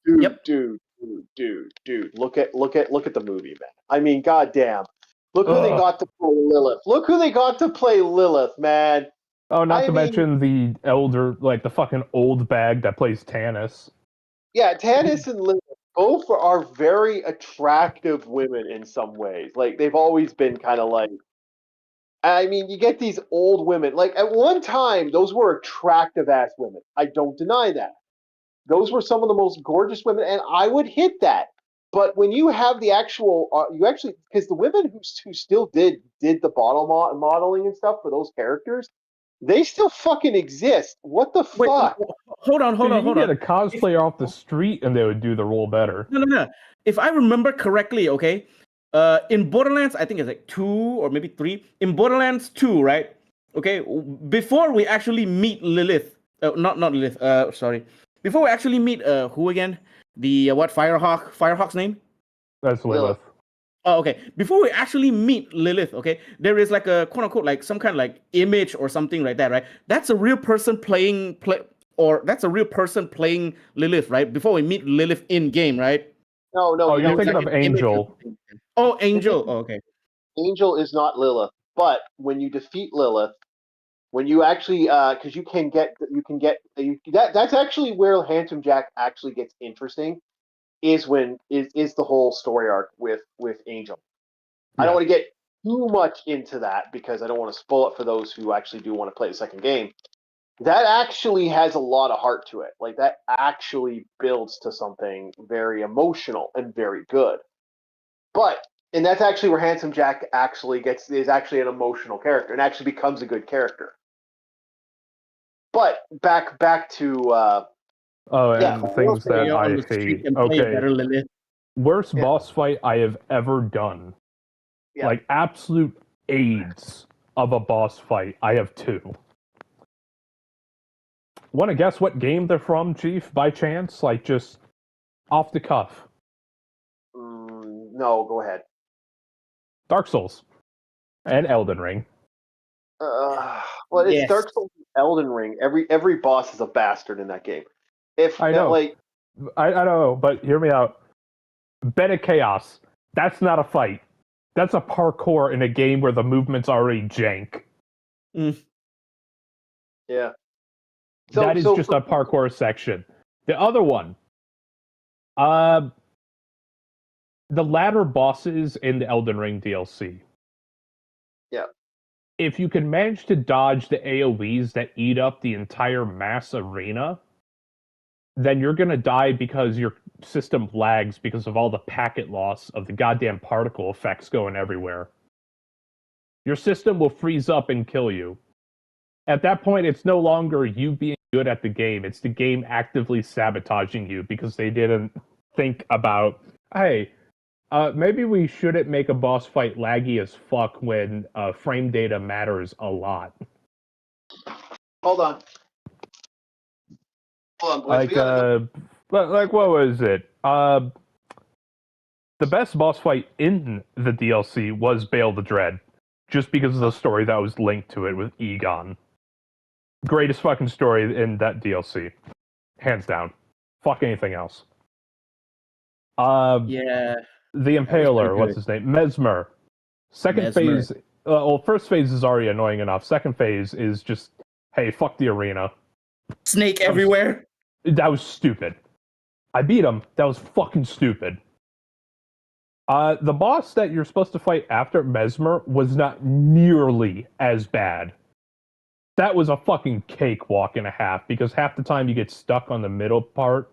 Dude, look at the movie, man. I mean, goddamn. Look who they got to play Lilith. Look who they got to play Lilith, man. Oh, not to mention the the fucking old bag that plays Tannis. Yeah, Tannis and Lilith both are very attractive women in some ways. Like, they've always been kind of like, I mean, you get these old women. Like, at one time, those were attractive ass women. I don't deny that. Those were some of the most gorgeous women, and I would hit that. But when you have the actual, because the women who still did the bottle modeling and stuff for those characters, they still fucking exist. What the fuck? Hold on. You get a cosplayer off the street, and they would do the role better. No. If I remember correctly, okay, in Borderlands, I think it's like 2 or maybe 3. In Borderlands 2, right? Okay, before we actually meet Lilith, not Lilith. Sorry. Before we actually meet who again? The Firehawk's name? That's Lilith. Oh, okay. Before we actually meet Lilith, okay, there is like a quote unquote like some kind of like image or something like that, right? That's a real person playing Lilith, right? Before we meet Lilith in game, right? No. Oh, you're thinking of Angel. Oh, Angel. Oh, okay. Angel is not Lilith, but when you defeat Lilith, when you actually, because that's actually where Handsome Jack actually gets interesting, is the whole story arc with Angel. Yeah. I don't want to get too much into that because I don't want to spoil it for those who actually do want to play the second game. That actually has a lot of heart to it. Like, that actually builds to something very emotional and very good. And that's actually where Handsome Jack is actually an emotional character and actually becomes a good character. But back to things that I hate. Okay, worst boss fight I have ever done. Yeah. Like, absolute AIDS of a boss fight. I have 2. Want to guess what game they're from, Chief? By chance, like just off the cuff. No, go ahead. Dark Souls and Elden Ring. Well, it's Dark Souls and Elden Ring. Every boss is a bastard in that game. I know, I know, but hear me out. Bed of Chaos. That's not a fight. That's a parkour in a game where the movement's already jank. Yeah. That is just a parkour section. The other one. The latter bosses in the Elden Ring DLC. Yeah. If you can manage to dodge the AoEs that eat up the entire mass arena, then you're going to die because your system lags because of all the packet loss of the goddamn particle effects going everywhere. Your system will freeze up and kill you. At that point, it's no longer you being good at the game. It's the game actively sabotaging you because they didn't think about, hey, maybe we shouldn't make a boss fight laggy as fuck when frame data matters a lot. Hold on, boys. Like what was it? The best boss fight in the DLC was Bale the Dread, just because of the story that was linked to it with Egon. Greatest fucking story in that DLC, hands down. Fuck anything else. The Impaler, what's his name? Mesmer. Second phase, first phase is already annoying enough. Second phase is just, hey, fuck the arena. Snake everywhere. That was stupid. I beat him. That was fucking stupid. The boss that you're supposed to fight after Mesmer was not nearly as bad. That was a fucking cakewalk and a half, because half the time you get stuck on the middle part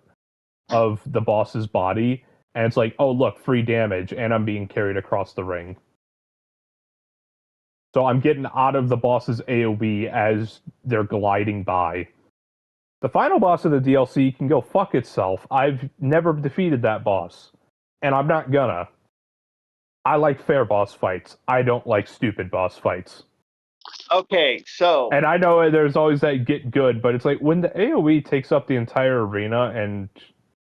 of the boss's body, And it's like, oh look, free damage, and I'm being carried across the ring. So I'm getting out of the boss's AoE as they're gliding by. The final boss of the DLC can go fuck itself. I've never defeated that boss. And I'm not gonna. I like fair boss fights. I don't like stupid boss fights. Okay, so And I know there's always that get good, but it's like when the AoE takes up the entire arena and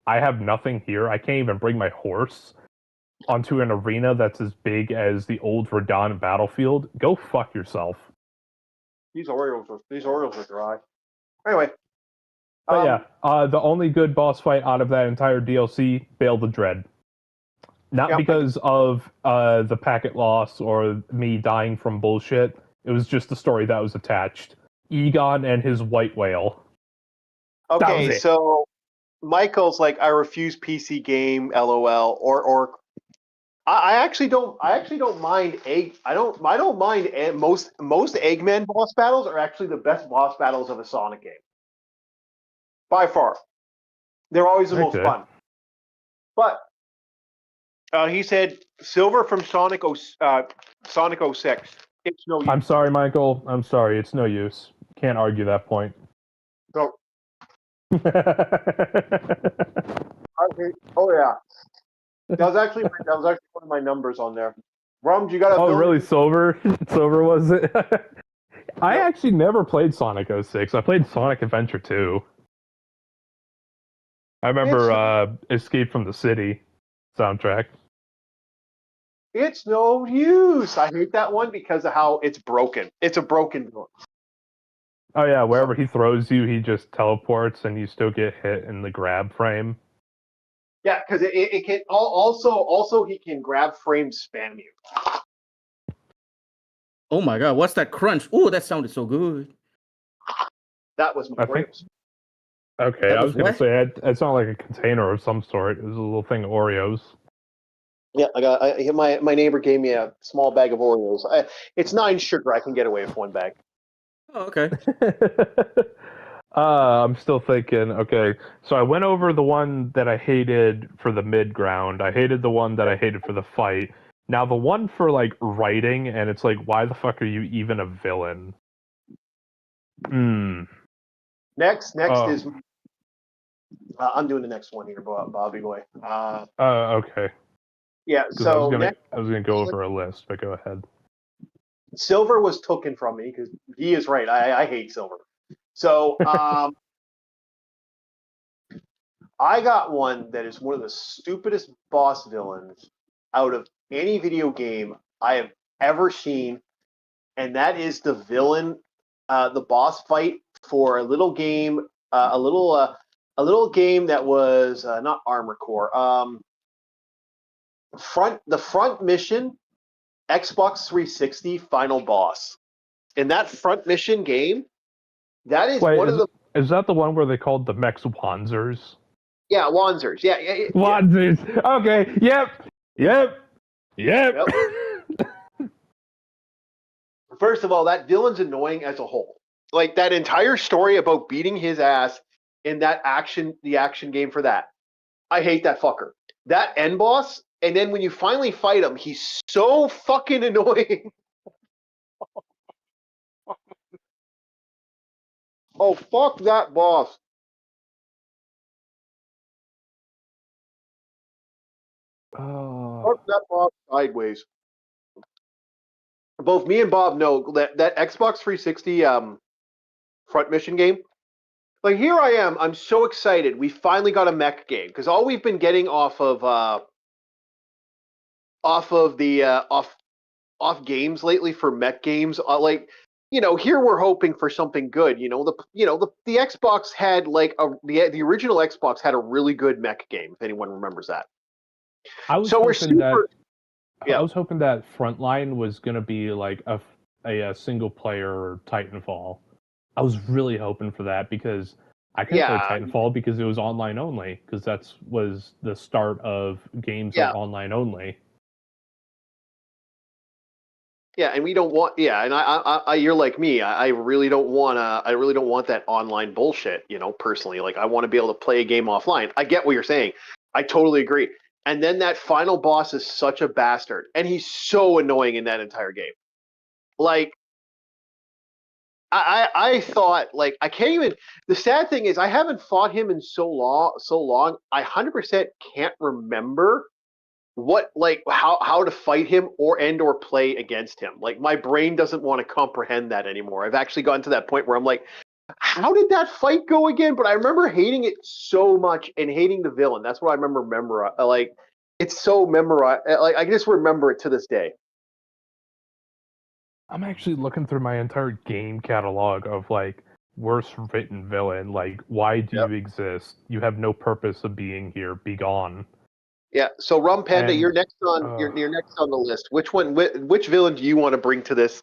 I have nothing here, I can't even bring my horse onto an arena that's as big as the old Radon battlefield, go fuck yourself. these Oreos are dry. Anyway, But yeah, the only good boss fight out of that entire DLC, Bail the Dread. Not because of the packet loss or me dying from bullshit. It was just the story that was attached. Egon and his white whale. Okay, so Michael's like, I refuse PC game, LOL, or I actually don't mind most Eggman boss battles are actually the best boss battles of a Sonic game. By far. They're always the most fun. But he said Silver from Sonic 06. It's no use. I'm sorry, Michael. I'm sorry. It's no use. Can't argue that point. So, oh yeah. That was actually one of my numbers on there. Rum, you got a really? Silver? Silver was it? I actually never played Sonic 06. I played Sonic Adventure 2. I remember Escape from the City soundtrack. It's no use. I hate that one because of how it's broken. It's a broken one. Oh yeah, wherever he throws you, he just teleports and you still get hit in the grab frame. Yeah, because it can also he can grab frame spam you. Oh my god, what's that crunch? Oh, that sounded so good. That was my Oreos. Okay, I was gonna say it's not like a container of some sort. It was a little thing of Oreos. Yeah, my neighbor gave me a small bag of Oreos. It's 9 sugar. I can get away with one bag. Oh, okay. I'm still thinking, okay, so I went over the one that I hated for the mid-ground. I hated the one that I hated for the fight. Now the one for, like, writing, and it's like, why the fuck are you even a villain? Next is... I'm doing the next one here, Bobby boy. Okay. Yeah, so... I was gonna go over a list, but go ahead. Silver was taken from me, because he is right. I hate Silver. So, I got one that is one of the stupidest boss villains out of any video game I have ever seen, and that is the villain, the boss fight for a little game, a little game that was not Armor Core, the front mission, Xbox 360 final boss. In that front mission game, that is one of the. Is that the one where they called the mechs Wanzers? Yeah, Wanzers. Yeah. Wanzers. Okay. Yep. First of all, that villain's annoying as a whole. Like that entire story about beating his ass in the action game for that. I hate that fucker. That end boss, and then when you finally fight him, he's so fucking annoying. Oh, fuck that boss. Fuck that boss sideways. Both me and Bob know that Xbox 360 front mission game. Like here I am, I'm so excited. We finally got a mech game because all we've been getting off games lately for mech games, here we're hoping for something good. The Xbox had the original Xbox had a really good mech game. If anyone remembers that. I was hoping that Frontline was gonna be like a single player Titanfall. I was really hoping for that because I couldn't play Titanfall because it was online only. Because was the start of games that were online only. Yeah, and we don't want. Yeah, and I you're like me. I really don't want that online bullshit. Personally, like I want to be able to play a game offline. I get what you're saying. I totally agree. And then that final boss is such a bastard, and he's so annoying in that entire game. Like, I thought, like, I can't even. The sad thing is, I haven't fought him in so long. I 100% can't remember what, like, how to fight him or play against him. Like, my brain doesn't want to comprehend that anymore. I've actually gotten to that point where I'm like, how did that fight go again? But I remember hating it so much and hating the villain. That's what I remember. Like, it's so memorized. Like, I just remember it to this day. I'm actually looking through my entire game catalog of like worst written villain. Like, why do you exist? You have no purpose of being here. Be gone. Yeah. So Rum Panda, And, you're next on you're next on the list. Which one? Which villain do you want to bring to this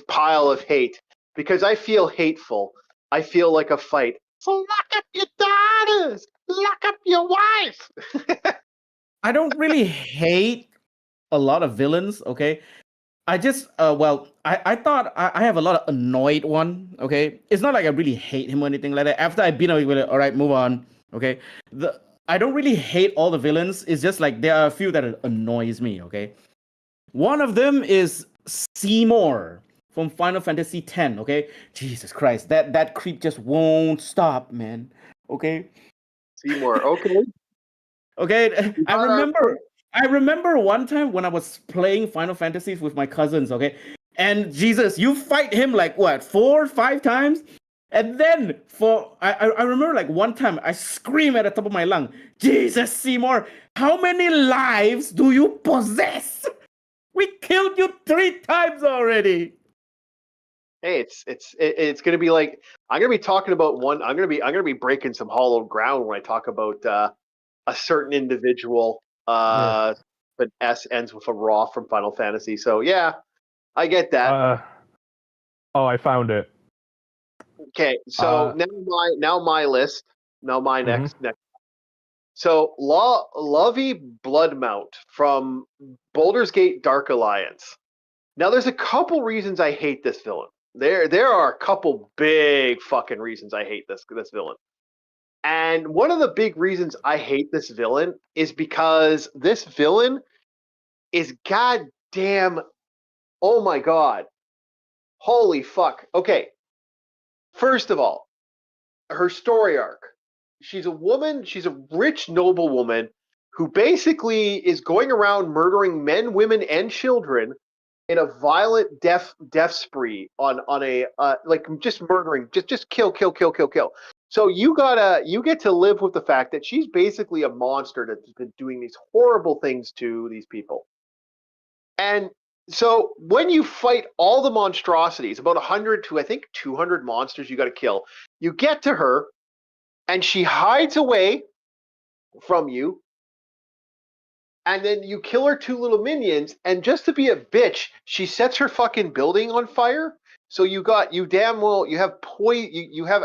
pile of hate? Because I feel hateful. I feel like a fight. So lock up your daughters. Lock up your wife. I don't really hate a lot of villains, okay? I just I thought I have a lot of annoyed one, okay? It's not like I really hate him or anything like that. After I've been with it, all right, move on, okay? I don't really hate all the villains. It's just like there are a few that annoys me, okay? One of them is Seymour from Final Fantasy X, okay? Jesus Christ, that creep just won't stop, man. Okay? Seymour. Okay. Okay, I remember one time when I was playing Final Fantasies with my cousins, okay? And Jesus, you fight him like what, 4 5 times? And then I remember like one time I scream at the top of my lung, Jesus Seymour, how many lives do you possess? We killed you 3 times already. Hey, it's gonna be like, I'm gonna be talking about one. I'm gonna be breaking some hollow ground when I talk about a certain individual. But S ends with a raw from Final Fantasy. So yeah, I get that. Oh, I found it. Okay, so now my list. Now my next. So Lovey Bloodmount from Baldur's Gate Dark Alliance. Now there's a couple reasons I hate this villain. There are a couple big fucking reasons I hate this villain. And one of the big reasons I hate this villain is because this villain is goddamn, oh my god. Holy fuck. Okay. First of all, her story arc. She's a woman, she's a rich noble woman who basically is going around murdering men, women, and children in a violent death spree on a like just murdering, just kill. So you get to live with the fact that she's basically a monster that's been doing these horrible things to these people. And so when you fight all the monstrosities, about 100 to I think 200 monsters you got to kill, you get to her and she hides away from you. And then you kill her 2 little minions, and just to be a bitch, she sets her fucking building on fire. So you have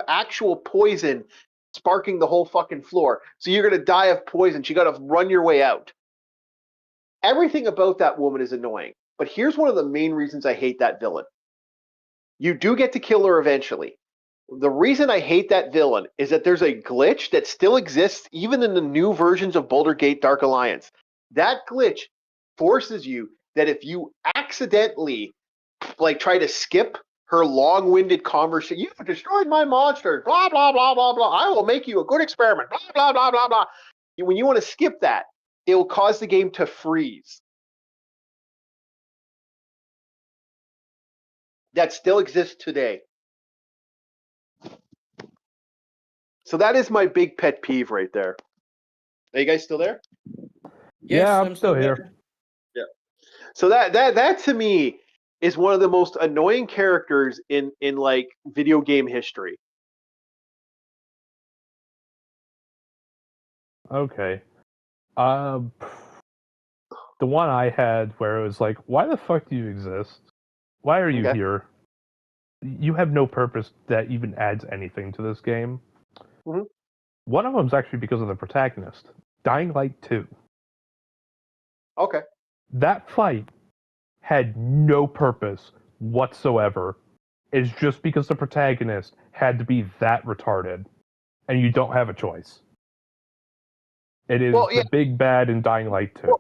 actual poison sparking the whole fucking floor. So you're gonna die of poison. You gotta run your way out. Everything about that woman is annoying. But here's one of the main reasons I hate that villain. You do get to kill her eventually. The reason I hate that villain is that there's a glitch that still exists even in the new versions of Baldur's Gate Dark Alliance. That glitch forces you that if you accidentally like try to skip her long-winded conversation, you've destroyed my monsters, blah, blah, blah, blah, blah. I will make you a good experiment, blah, blah, blah, blah, blah. When you want to skip that, it will cause the game to freeze. That still exists today. So that is my big pet peeve right there. Are you guys still there? Yes, yeah, I'm still here. Yeah. So that to me is one of the most annoying characters in like video game history. Okay. The one I had where it was like, why the fuck do you exist? Why are you here? You have no purpose that even adds anything to this game. Mm-hmm. One of them is actually because of the protagonist. Dying Light 2. Okay. That fight had no purpose whatsoever. It's just because the protagonist had to be that retarded, and you don't have a choice. It is the big bad in Dying Light 2.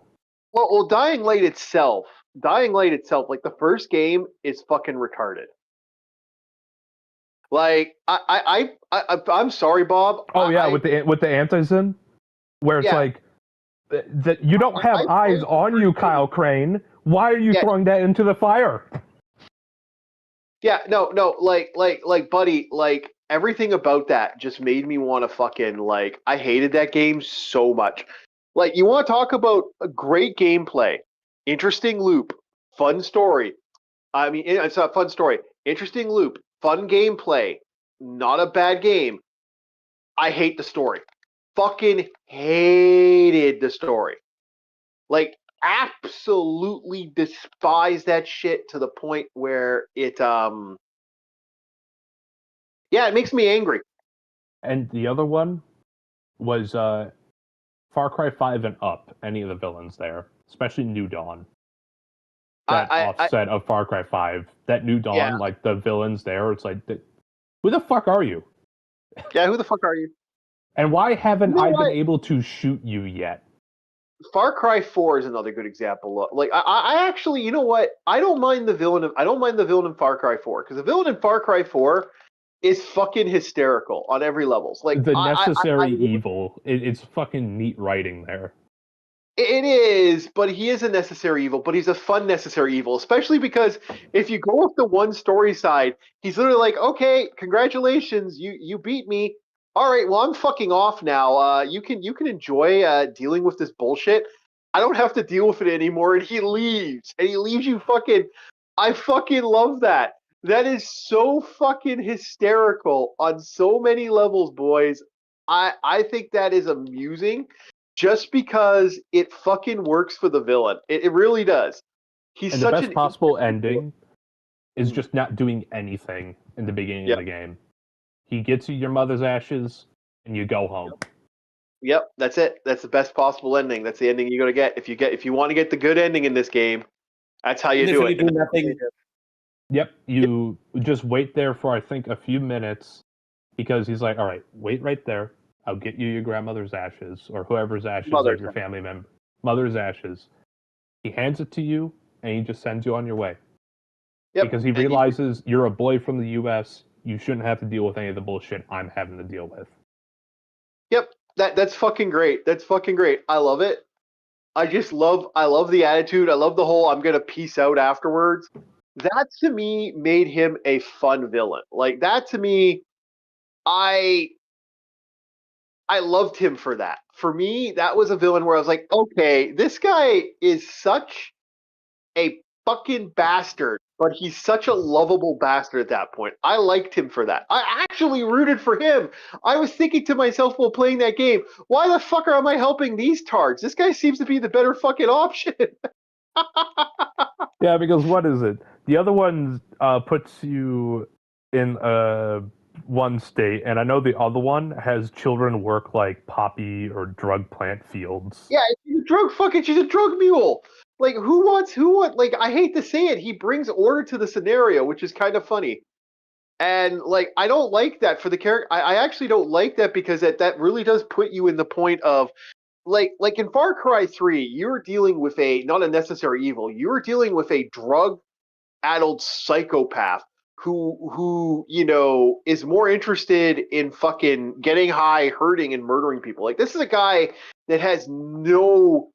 Well, Dying Light itself, like the first game is fucking retarded. Like I'm sorry, Bob. With the anti-sim, where it's like that you don't have eyes on you, Kyle Crane. Why are you throwing that into the fire? Yeah, no, like, buddy, like everything about that just made me want to fucking like. I hated that game so much. Like, you want to talk about a great gameplay, interesting loop, fun story. I mean, it's a fun story, interesting loop, fun gameplay, not a bad game. I hate the story. Fucking hated the story. Like, absolutely despise that shit to the point where it it makes me angry. And the other one was Far Cry 5 and up, any of the villains there, especially New Dawn. That offset of Far Cry 5. That New Dawn, like the villains there, it's like, who the fuck are you? Yeah, who the fuck are you? And why haven't I been able to shoot you yet? Far Cry 4 is another good example. Like, I actually, you know what? I don't mind the villain in Far Cry 4, because the villain in Far Cry 4 is fucking hysterical on every level. Like, the necessary evil. It's fucking neat writing there. It is, but he is a necessary evil, but he's a fun necessary evil, especially because if you go with the one story side, he's literally like, okay, congratulations, you beat me. All right, well, I'm fucking off now. You can enjoy dealing with this bullshit. I don't have to deal with it anymore, and he leaves you fucking. I fucking love that. That is so fucking hysterical on so many levels, boys. I think that is amusing. Just because it fucking works for the villain. It really does. He's and such the best possible ending is just not doing anything in the beginning of the game. He gets you your mother's ashes, and you go home. Yep, that's it. That's the best possible ending. That's the ending you're gonna get. If you want to get the good ending in this game, that's how you do it. Nothing. Yep, you just wait there for I think a few minutes, because he's like, all right, wait right there. I'll get you your grandmother's ashes, or whoever's ashes of your family member. Mother's ashes. He hands it to you, and he just sends you on your way. Yep. Because he realizes you're a boy from the U.S., you shouldn't have to deal with any of the bullshit I'm having to deal with. Yep, that's fucking great. That's fucking great. I love it. I love the attitude. I love the whole I'm gonna peace out afterwards. That to me made him a fun villain. Like, that to me, I loved him for that. For me, that was a villain where I was like, okay, this guy is such a fucking bastard, but he's such a lovable bastard at that point. I liked him for that. I actually rooted for him. I was thinking to myself while playing that game, why the fuck am I helping these tards? This guy seems to be the better fucking option. Yeah, because what is it? The other one puts you in one state, and I know the other one has children work like poppy or drug plant fields. Yeah, she's a drug mule. Like, who wants, like, I hate to say it, he brings order to the scenario, which is kind of funny. And, like, I don't like that for the character. I actually don't like that because that really does put you in the point of, like in Far Cry 3, you're dealing with not a necessary evil. You're dealing with a drug-addled psychopath who is more interested in fucking getting high, hurting, and murdering people. Like, this is a guy that has no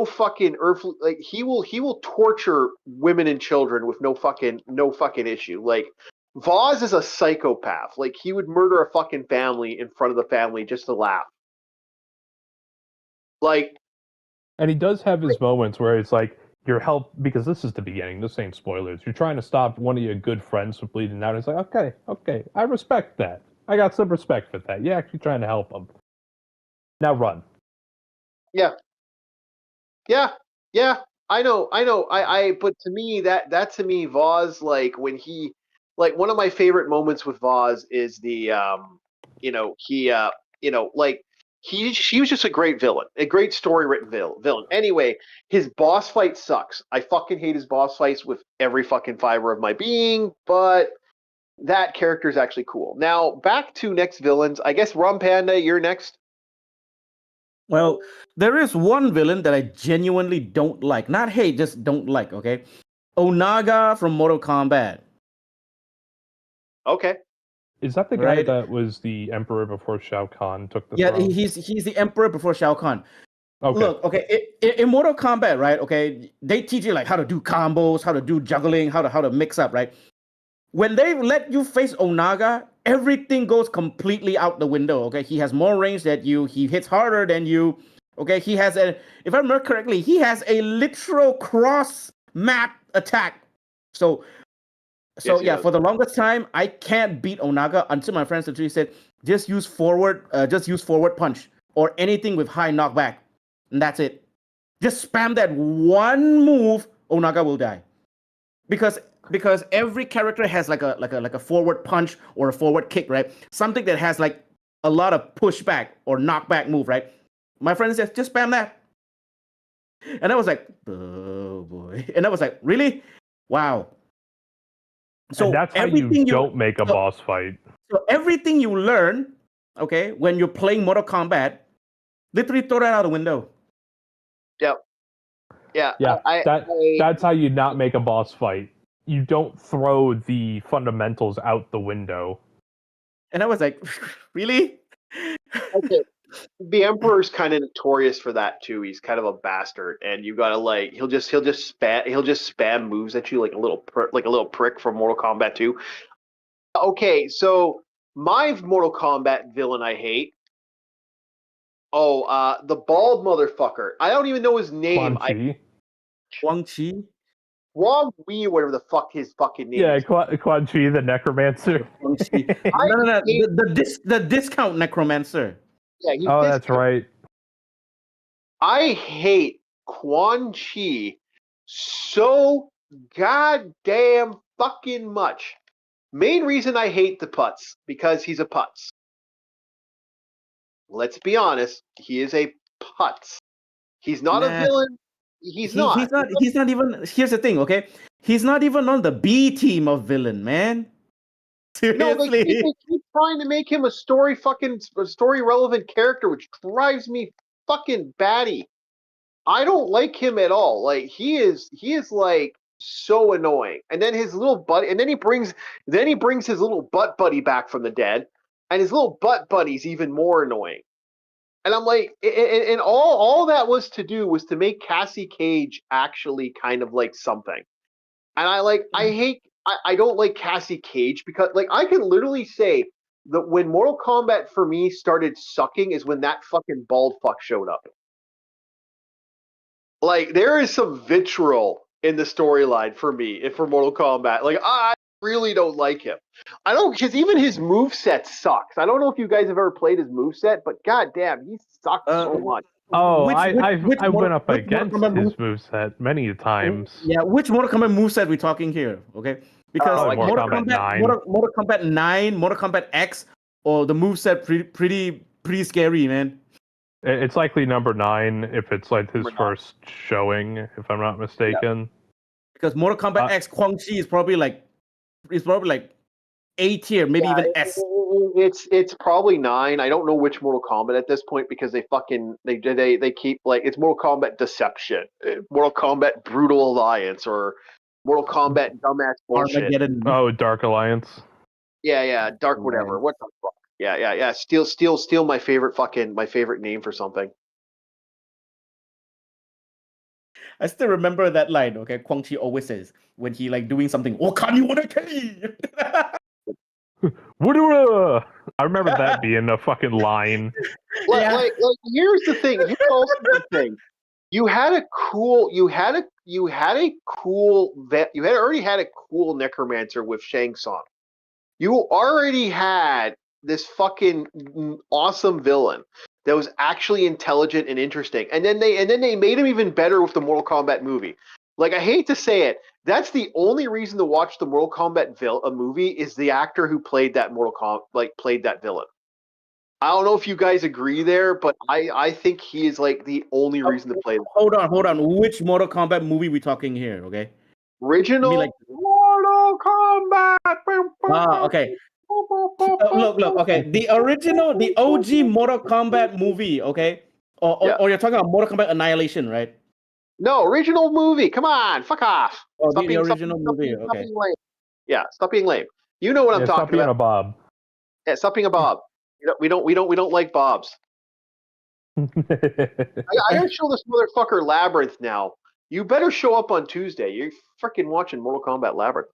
fucking earthly, like, he will torture women and children with no fucking issue. Like, Voz is a psychopath. Like, he would murder a fucking family in front of the family just to laugh. Like, and he does have his moments where it's like, your help, because this is the beginning, this ain't spoilers. You're trying to stop one of your good friends from bleeding out. It's like, okay, I respect that. I got some respect for that. You're actually trying to help him. Now run. Yeah, I know. But to me, that to me, Voz, like, when he, like, one of my favorite moments with Voz is the, she was just a great villain, a great story written villain. Anyway, his boss fight sucks. I fucking hate his boss fights with every fucking fiber of my being, but that character is actually cool. Now, back to next villains. I guess Rum Panda, you're next. Well, there is one villain that I genuinely don't like. Not hate, just don't like, okay? Onaga from Mortal Kombat. Okay. Is that the guy Right? that was the emperor before Shao Kahn took the Yeah, throne? he's the emperor before Shao Kahn. Okay. Look, okay, in Mortal Kombat, right? Okay, they teach you like how to do combos, how to do juggling, how to mix up, right? When they let you face Onaga, everything goes completely out the window. Okay, he has more range than you. He hits harder than you. Okay, he has a, if I remember correctly, he has a literal cross map attack. So, Yes, he yeah, does. for the longest time, I can't beat Onaga until my friends literally said, just use forward punch or anything with high knockback, and that's it. Just spam that one move, Onaga will die. Because every character has like a forward punch or a forward kick, right? Something that has like a lot of pushback or knockback move, right? My friend says, just spam that. And I was like, oh boy. And I was like, really? Wow. So and that's how you everything don't make a so- boss fight. So everything you learn, okay, when you're playing Mortal Kombat, literally throw that out the window. Yep. Yeah. Yeah, that's how you not make a boss fight. You don't throw the fundamentals out the window. And I was like, really? Okay. The Emperor's kind of notorious for that too. He's kind of a bastard, and you gotta like he'll just spam moves at you like a little prick from Mortal Kombat 2. Okay, so my Mortal Kombat villain I hate. Oh, the bald motherfucker. I don't even know his name. Quan Chi. Wang Chi? Wong Wee, whatever the fuck his fucking name Yeah, is. Quan Chi, the necromancer. Wang Chi. No. The discount necromancer. Yeah, he's Oh, this that's guy. right. I hate Quan Chi so goddamn fucking much. Main reason I hate the putz, because he's a putz. Let's be honest, he is a putz. He's not a Nah. villain. He's not. He's not even. Here's the thing, okay? He's not even on the B team of villain, man. No, Seriously. they keep trying to make him a story relevant character, which drives me fucking batty. I don't like him at all. Like he is like so annoying. And then his little buddy, and then he brings his little butt buddy back from the dead, and his little butt buddy's even more annoying. And I'm like, and all that was to do was to make Cassie Cage actually kind of like something. And I don't like Cassie Cage because like I can literally say that when Mortal Kombat for me started sucking is when that fucking bald fuck showed up. Like there is some vitriol in the storyline for me for Mortal Kombat. Like I really don't like him. I don't because even his moveset sucks. I don't know if you guys have ever played his moveset, but goddamn, he sucks so much. Oh, which I went up which against Mortal Kombat his moveset many times. Yeah, which Mortal Kombat moveset we talking here? Okay, because Like Mortal Kombat 9. Mortal Kombat 9, Mortal Kombat X, or the moveset pretty scary, man. It's likely number 9 if it's like his Number 9. first showing, if I'm not mistaken. Because Mortal Kombat X Quan Chi is probably like A tier, maybe even S. It's probably 9. I don't know which Mortal Kombat at this point because they keep like it's Mortal Kombat Deception, Mortal Kombat Brutal Alliance, or Mortal Kombat Dumbass Bullshit. Armageddon. Oh, Dark Alliance. Yeah, Dark whatever. What the fuck? Yeah. Steal my favorite name for something. I still remember that line. Okay, Quan Chi always says when he like doing something. Oh, can you want to I remember that being a fucking line. Like here's the thing. Here's also the thing. You had already had a cool necromancer with Shang Tsung. You already had this fucking awesome villain that was actually intelligent and interesting, and then they made him even better with the Mortal Kombat movie. Like I hate to say it, that's the only reason to watch the Mortal Kombat movie is the actor who played that played that villain. I don't know if you guys agree there, but I think he is like the only reason to play. Hold on. Which Mortal Kombat movie we talking here? Okay. Original Mortal Kombat. Okay. Look. Okay. The OG Mortal Kombat movie. Okay. Or you're talking about Mortal Kombat Annihilation, right? No, original movie. Come on, fuck off. Oh, Stop the being original movie. stop Okay. being lame. Yeah, stop being lame. You know what I'm Yeah, stop talking being about. a Bob. Yeah, stop being a Bob. We don't like Bobs. I gotta show this motherfucker Labyrinth now. You better show up on Tuesday. You're freaking watching Mortal Kombat Labyrinth.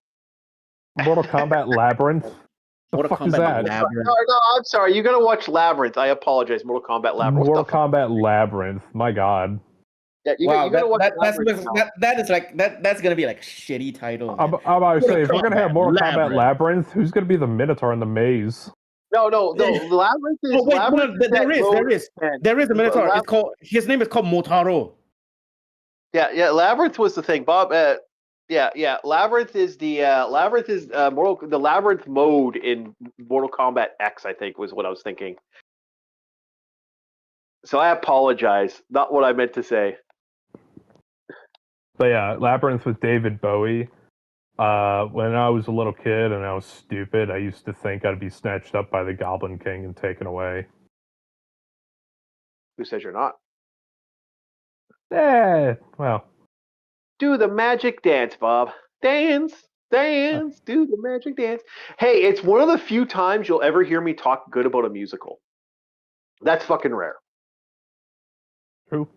Mortal Kombat Labyrinth? The Mortal fuck is Kombat that? Labyrinth. No, I'm sorry. You gotta watch Labyrinth. I apologize. Mortal Kombat Labyrinth. Mortal What the fuck? Kombat Labyrinth. My god. Yeah, Wow, you gotta watch that's Labyrinth now. that is like that's gonna be like a shitty title, man. I'm about to say, if we're gonna have Mortal Kombat Labyrinth. Labyrinth, who's gonna be the Minotaur in the maze? No. Labyrinth is. Oh wait, Labyrinth no, there is a Minotaur. Lab- It's called his name is called Motaro. Yeah. Labyrinth was the thing, Bob. Yeah. Labyrinth is the the Labyrinth mode in Mortal Kombat X. I think was what I was thinking. So I apologize. Not what I meant to say. But yeah, Labyrinth with David Bowie. When I was a little kid and I was stupid, I used to think I'd be snatched up by the Goblin King and taken away. Who says you're not? Well. Do the magic dance, Bob. Dance. Do the magic dance. Hey, it's one of the few times you'll ever hear me talk good about a musical. That's fucking rare. True.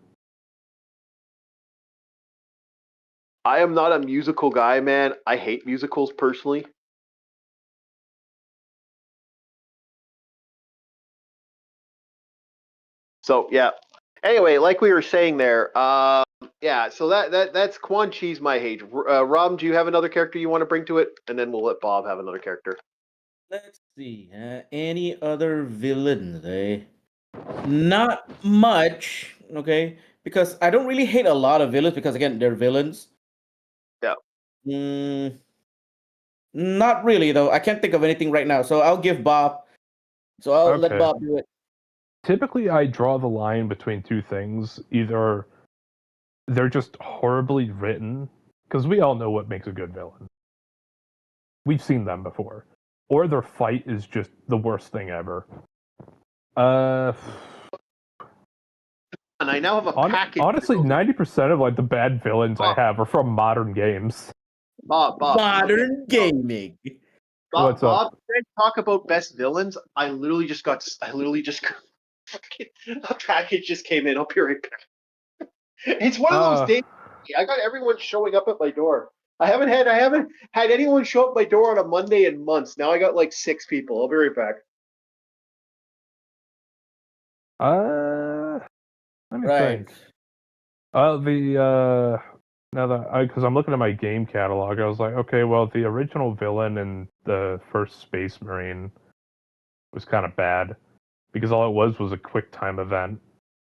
I am not a musical guy, man. I hate musicals personally. So yeah. Anyway, like we were saying there, yeah. So that's Quan Chi's my hate. Rob, do you have another character you want to bring to it, and then we'll let Bob have another character. Let's see. Any other villains? Not much. Okay, because I don't really hate a lot of villains because again they're villains. Yeah. Not really though. I can't think of anything right now. So I'll give Bob. So I'll let Okay. Bob do it. Typically, I draw the line between two things. Either they're just horribly written, because we all know what makes a good villain. We've seen them before. Or their fight is just the worst thing ever. And I now have a package. Honestly, 90% of like the bad villains I have are from modern games. Bob. Modern gaming. What's up? Bob, when I talk about best villains, I literally just a package just came in. I'll be right back. It's one of those days. I got everyone showing up at my door. I haven't had anyone show up at my door on a Monday in months. Now I got like 6 people. I'll be right back. Let me Right. think. Now that because I'm looking at my game catalog, I was like, okay, well, the original villain in the first Space Marine was kind of bad because all it was a quick time event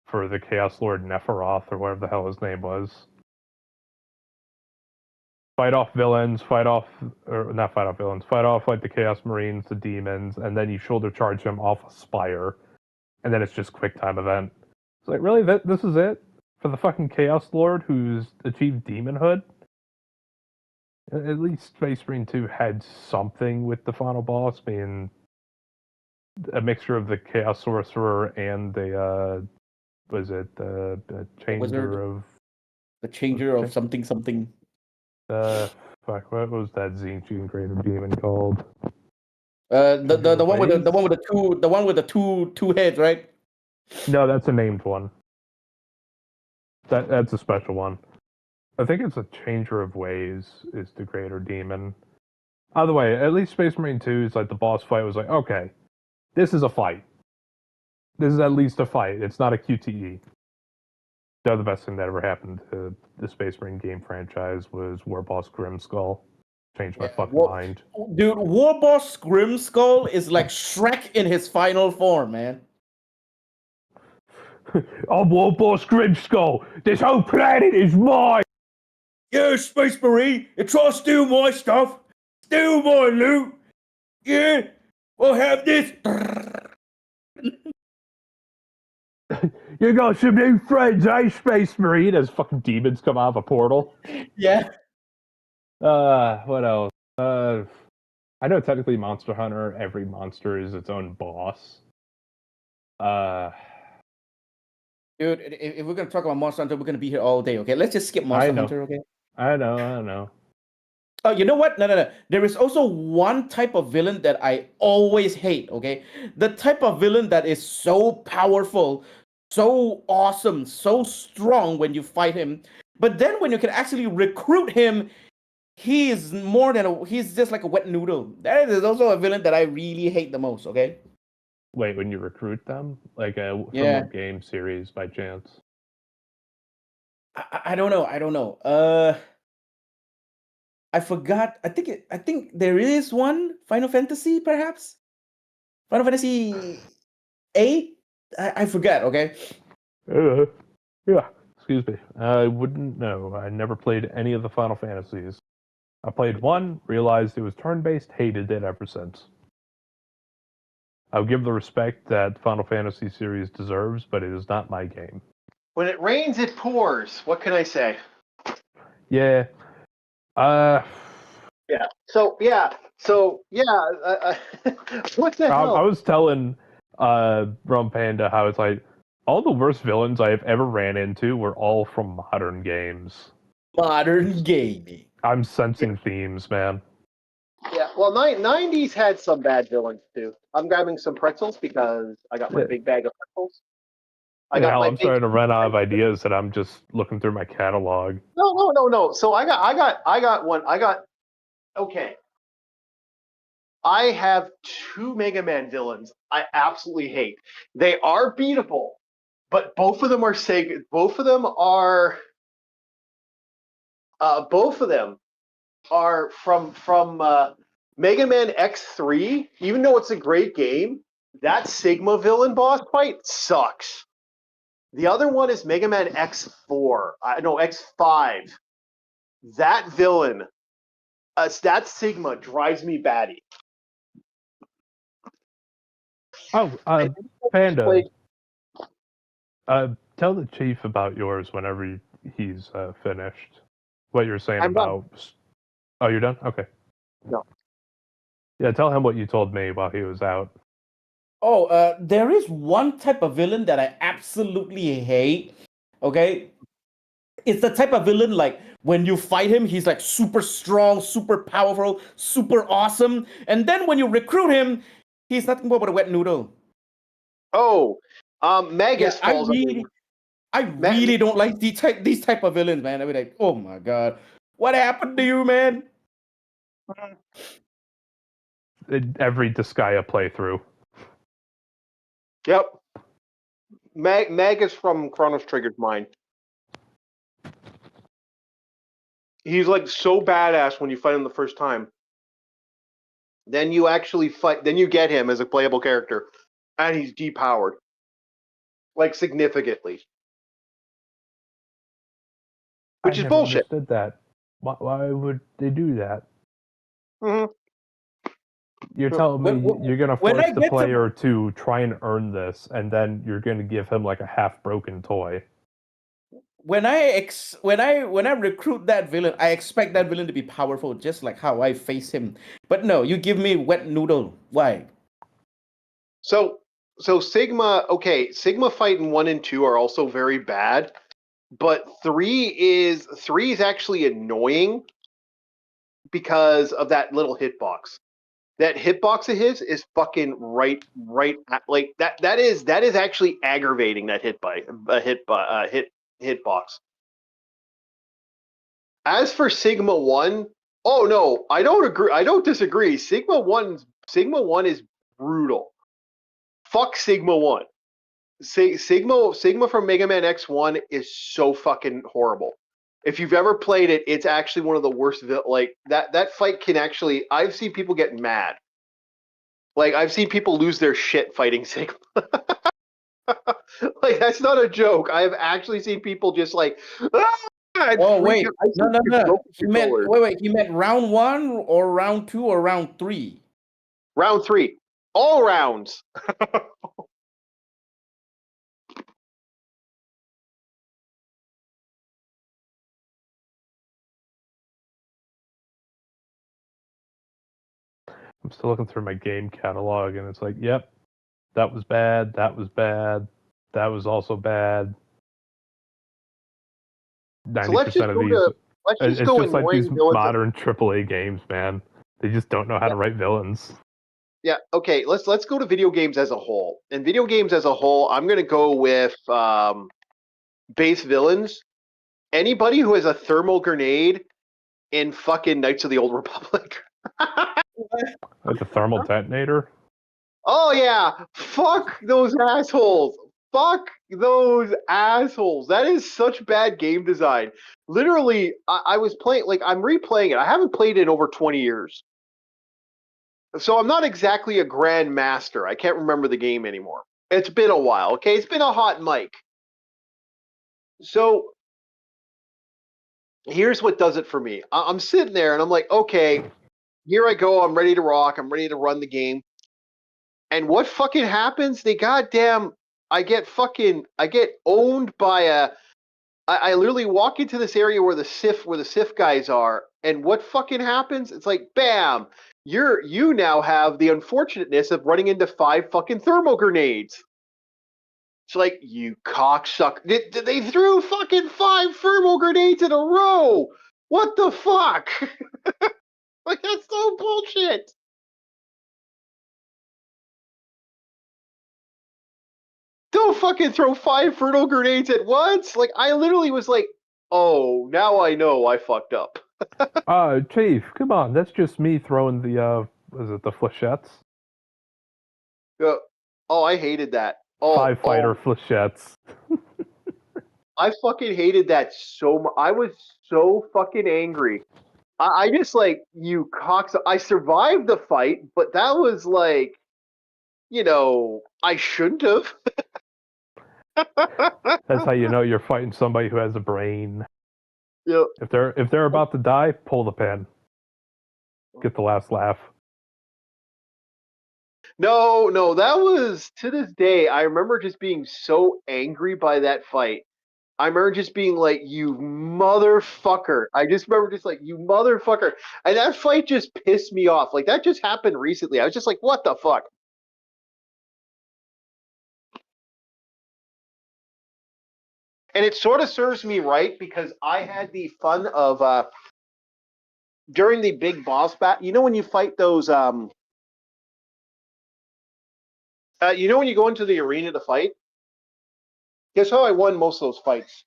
for the Chaos Lord Nephiroth or whatever the hell his name was. Fight off like the Chaos Marines, the demons, and then you shoulder charge them off a spire, and then it's just quick time event. It's like, really, this is it for the fucking Chaos Lord who's achieved demonhood? At least Space Marine 2 had something with the final boss being a mixture of the Chaos Sorcerer and the the changer of the changer of something. Fuck, what was that Zinchi Greater Demon called? The one with the two heads, right? No, that's a named one. That's a special one. I think it's a Changer of Ways is the Greater Demon. Either way, at least Space Marine 2 is like the boss fight was like, okay, this is a fight. This is at least a fight. It's not a QTE. The best thing that ever happened to the Space Marine game franchise was War Boss Grimskull. Changed my fucking mind. Dude, War Boss Grimskull is like Shrek in his final form, man. I'm War Boss Grimskull. This whole planet is mine. Yeah, Space Marine, you try to steal my stuff, steal my loot. Yeah, we'll have this. You got some new friends, eh, Space Marine? As fucking demons come out of a portal. Yeah. What else? I know technically Monster Hunter, every monster is its own boss. Dude, if we're gonna talk about Monster Hunter, we're gonna be here all day. Okay, let's just skip I Monster know. Hunter. Okay. I know. Oh, you know what? No. There is also one type of villain that I always hate, okay? The type of villain that is so powerful, so awesome, so strong when you fight him. But then when you can actually recruit him, he is more than he's just like a wet noodle. That is also a villain that I really hate the most, okay? Wait, when you recruit them, like from Yeah. what game series by chance? I don't know. I don't know. I forgot. I think there is one Final Fantasy, perhaps. Final Fantasy 8. I forget. Okay. Yeah. Excuse me. I wouldn't know. I never played any of the Final Fantasies. I played one, realized it was turn-based, hated it ever since. I'll give the respect that Final Fantasy series deserves, but it is not my game. When it rains, it pours. What can I say? Yeah. Yeah. So yeah. What the I hell? was telling Rum Panda how it's like all the worst villains I've ever ran into were all from modern games. Modern gaming. I'm sensing themes, man. Yeah. Well, 90s had some bad villains too. I'm grabbing some pretzels because I got my Yeah. big bag of pretzels. I got Hell, my I'm big. starting to run out of ideas and I'm just looking through my catalog. No. So I got one. Okay. I have two Mega Man villains I absolutely hate. They are beatable, but both of them are Sega. Both of them are from Mega Man X3. Even though it's a great game, that Sigma villain boss fight sucks. The other one is Mega Man X4. No, X5. That villain, that Sigma drives me batty. Oh, I Panda, played- tell the chief about yours whenever he's finished. What you're saying I'm done. about. Oh, you're done? Okay. No. Yeah, tell him what you told me while he was out. Oh, there is one type of villain that I absolutely hate. Okay, it's the type of villain like when you fight him, he's like super strong, super powerful, super awesome, and then when you recruit him, he's nothing more but a wet noodle. Oh, Yeah, Magus falls under. I really don't like these type of villains, man. I mean, like, oh my god, what happened to you, man? Every Disgaea playthrough. Yep. Magus from Chronos Trigger's mind. He's like so badass when you fight him the first time. Then you actually fight. Then you get him as a playable character, and he's depowered, like significantly, which I is never bullshit. understood that. Why would they do that? Mm-hmm. You're telling me you're gonna When force I the get to player to try and earn this, and then you're gonna give him like a half-broken toy. when I recruit that villain, I expect that villain to be powerful, just like how I face him. But no, you give me wet noodle. Why? So Sigma. Okay, Sigma fight in 1 and 2 are also very bad, but three is actually annoying because of that little hitbox. That hitbox of his is fucking like that. That is actually aggravating. That hitbox. As for Sigma 1, oh no, I don't agree. I don't disagree. Sigma 1 is brutal. Fuck Sigma 1. Sigma from Mega Man X1 is so fucking horrible. If you've ever played it, it's actually one of the worst. Like that fight can actually. I've seen people get mad. Like I've seen people lose their shit fighting Sigma. Like that's not a joke. I've actually seen people just like and Oh freak wait, out. I see no. broken He meant controllers. wait. He meant round one or round two or round three. Round 3, all rounds. I'm still looking through my game catalog, and it's like, yep, that was bad. That was bad. That was also bad. So let's just 90% of go these, to let's just it's go just like these annoying villains. modern AAA games, man. They just don't know how to write villains. Yeah. Okay. Let's go to video games as a whole. And video games as a whole, I'm gonna go with base villains. Anybody who has a thermal grenade in fucking Knights of the Old Republic. Like the thermal detonator. Oh yeah, fuck those assholes. Fuck those assholes. That is such bad game design. Literally, I was playing, like, I'm replaying it. I haven't played it in over 20 years. So I'm not exactly a grandmaster. I can't remember the game anymore. It's been a while, okay? It's been a hot mic. So here's what does it for me. I'm sitting there and I'm like, okay, here I go. I'm ready to rock. I'm ready to run the game. And what fucking happens? I get owned by I literally walk into this area where the Sif guys are, and what fucking happens? It's like, bam, you now have the unfortunateness of running into 5 fucking thermal grenades. It's like, you cocksucker. They threw fucking 5 thermal grenades in a row. What the fuck? Like, that's so bullshit. Don't fucking throw 5 fertile grenades at once. Like, I literally was like, oh, now I know I fucked up. Chief, come on, that's just me throwing the the flechettes? Oh, I hated that. Oh, 5 fighter flechettes. I fucking hated that so much. I was so fucking angry. I just like, you cocks. I survived the fight, but that was like, I shouldn't have. That's how you know you're fighting somebody who has a brain. Yep. If they're about to die, pull the pin. Get the last laugh. No, that was, to this day, I remember just being so angry by that fight. I remember just being like, you motherfucker. I just remember just like, you motherfucker. And that fight just pissed me off. Like, that just happened recently. I was just like, what the fuck? And it sort of serves me right because I had the fun of during the big boss battle. You know when you fight those when you go into the arena to fight? Guess how I won most of those fights?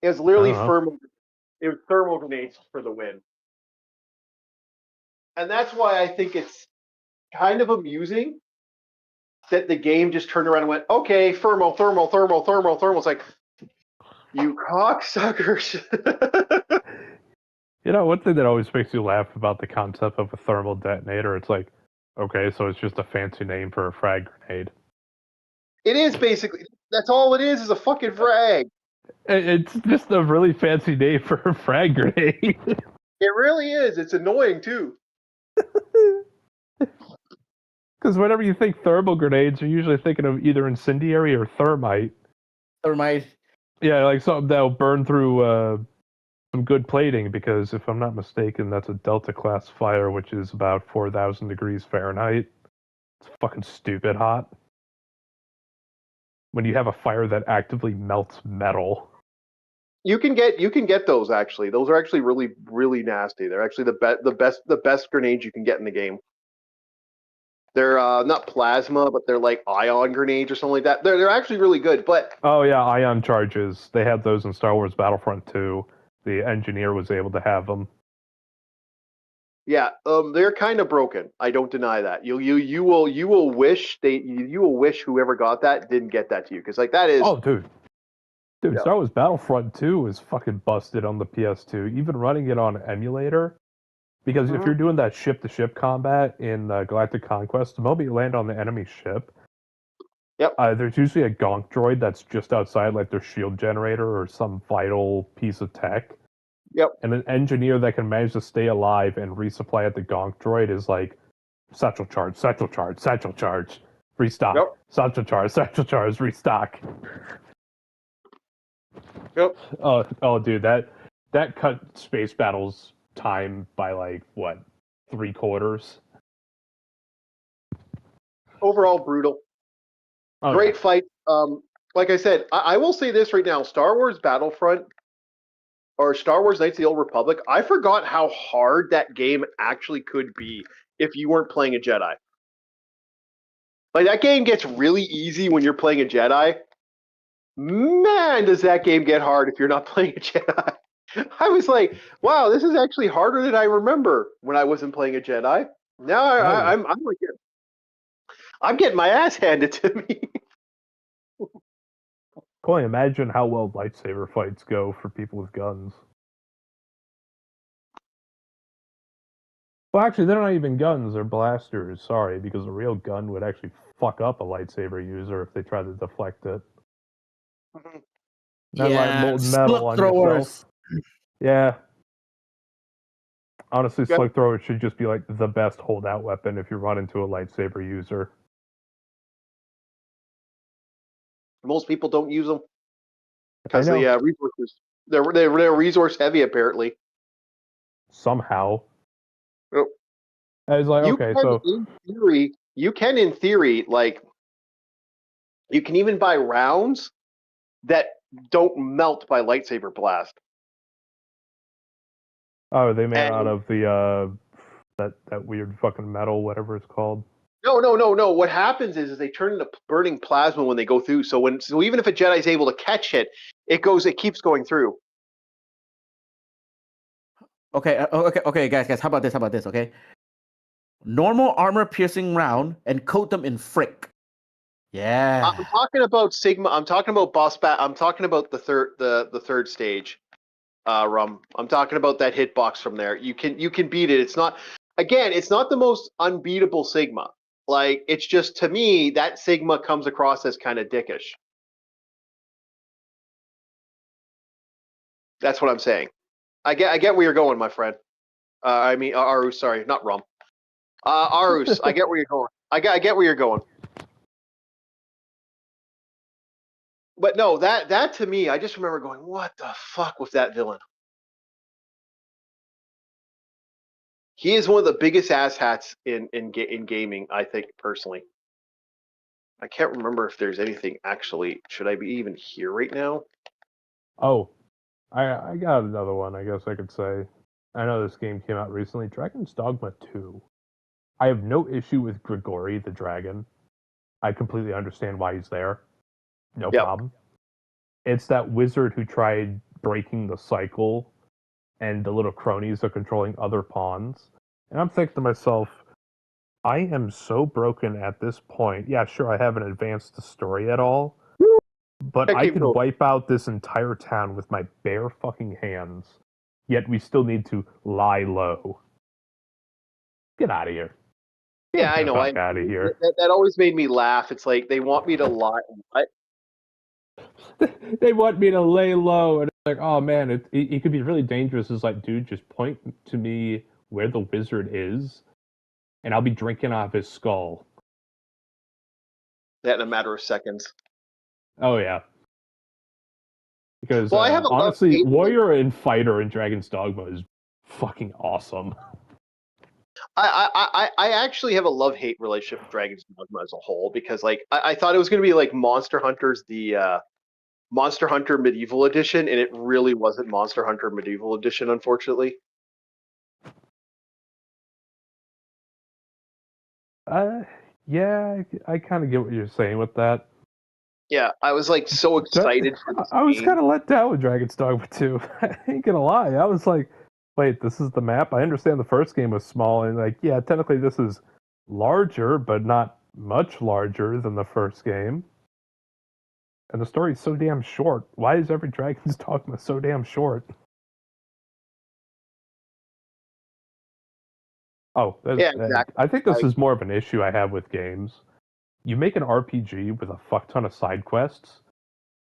It was literally thermal grenades for the win. And that's why I think it's kind of amusing that the game just turned around and went, okay, thermal. It's like, you cocksuckers. One thing that always makes you laugh about the concept of a thermal detonator, it's like, okay, so it's just a fancy name for a frag grenade. It is basically, that's all it is a fucking frag. It's just a really fancy name for a frag grenade. It really is. It's annoying, too. Because whenever you think thermal grenades, you're usually thinking of either incendiary or thermite. Thermite. Yeah, like something that'll burn through some good plating, because if I'm not mistaken, that's a Delta class fire, which is about 4,000 degrees Fahrenheit. It's fucking stupid hot. When you have a fire that actively melts metal. You can get those actually. Those are actually really, really nasty. They're actually the best grenades you can get in the game. They're not plasma, but they're like ion grenades or something like that. They're actually really good. But oh yeah, ion charges. They had those in Star Wars Battlefront 2. The engineer was able to have them. Yeah, they're kind of broken. I don't deny that. You will wish whoever got that didn't get that to you, because like that is. Oh, dude, yeah. Star Wars Battlefront 2 is fucking busted on the PS2. Even running it on emulator, because if you're doing that ship-to-ship combat in Galactic Conquest, the moment you land on the enemy ship, yep, there's usually a gonk droid that's just outside, like their shield generator or some vital piece of tech. Yep. And an engineer that can manage to stay alive and resupply at the gonk droid is like, satchel charge, restock, yep. satchel charge, restock. Yep. Oh, dude, that cut space battles time by like what, 3/4. Overall brutal. Oh, Great yeah. fight. like I said, I will say this right now: Star Wars Battlefront or Star Wars Knights of the Old Republic. I forgot how hard that game actually could be if you weren't playing a Jedi. Like that game gets really easy when you're playing a Jedi. Man, does that game get hard if you're not playing a Jedi? I was like, wow, this is actually harder than I remember when I wasn't playing a Jedi. Now I'm like, I'm getting my ass handed to me. Can only imagine how well lightsaber fights go for people with guns. Well, actually, they're not even guns; they're blasters. Sorry, because a real gun would actually fuck up a lightsaber user if they try to deflect it. Not like molten metal on yourself. Yeah. Honestly, Yeah. slug thrower should just be like the best holdout weapon if you run into a lightsaber user. Most people don't use them I because know. the resources they're resource heavy apparently. Somehow. Yep. I was like, okay, so you can in theory, like you can even buy rounds that don't melt by lightsaber blast. oh, they made out of the that weird fucking metal, whatever it's called. No. What happens is they turn into burning plasma when they go through. So even if a Jedi's able to catch it, it keeps going through. Okay, guys. How about this? Okay, normal armor piercing round and coat them in frick. Yeah. I'm talking about Sigma. I'm talking about boss bat. I'm talking about the third stage. Rum. I'm talking about that hitbox from there. You can beat it. It's not the most unbeatable Sigma. Like it's just to me that Sigma comes across as kind of dickish. That's what I'm saying. I get where you're going, my friend. I mean Arus. Sorry, not Rum. Arus. I get where you're going. I get where you're going. But no, that to me, I just remember going, "What the fuck was that villain?" He is one of the biggest asshats in gaming, I think personally. I can't remember if there's anything actually. Should I be even here right now? Oh, I got another one. I guess I could say. I know this game came out recently. Dragon's Dogma 2. I have no issue with Grigori the dragon. I completely understand why he's there. No problem. It's that wizard who tried breaking the cycle and the little cronies are controlling other pawns. And I'm thinking to myself, I am so broken at this point. Yeah, sure, I haven't advanced the story at all, but I could wipe out this entire town with my bare fucking hands, yet we still need to lie low. Get out of here. Yeah, I know. Out of here. That always made me laugh. It's like they want me to lie. They want me to lay low, and it's like, oh man, it could be really dangerous. It's like, dude, just point to me where the wizard is, and I'll be drinking off his skull. That in a matter of seconds. Oh yeah. Because honestly, warrior and fighter in Dragon's Dogma is fucking awesome. I actually have a love-hate relationship with Dragon's Dogma as a whole because like I thought it was going to be like Monster Hunter's the Monster Hunter Medieval Edition, and it really wasn't Monster Hunter Medieval Edition, unfortunately. Yeah, I kind of get what you're saying with that. Yeah, I was like so excited for this I was kind of let down with Dragon's Dogma 2. I ain't gonna lie. I was like, wait, this is the map? I understand the first game was small, and like, yeah, technically this is larger, but not much larger than the first game. And the story's so damn short. Why is every Dragon's Dogma so damn short? Oh, yeah, exactly. I think this is more of an issue I have with games. You make an RPG with a fuck ton of side quests,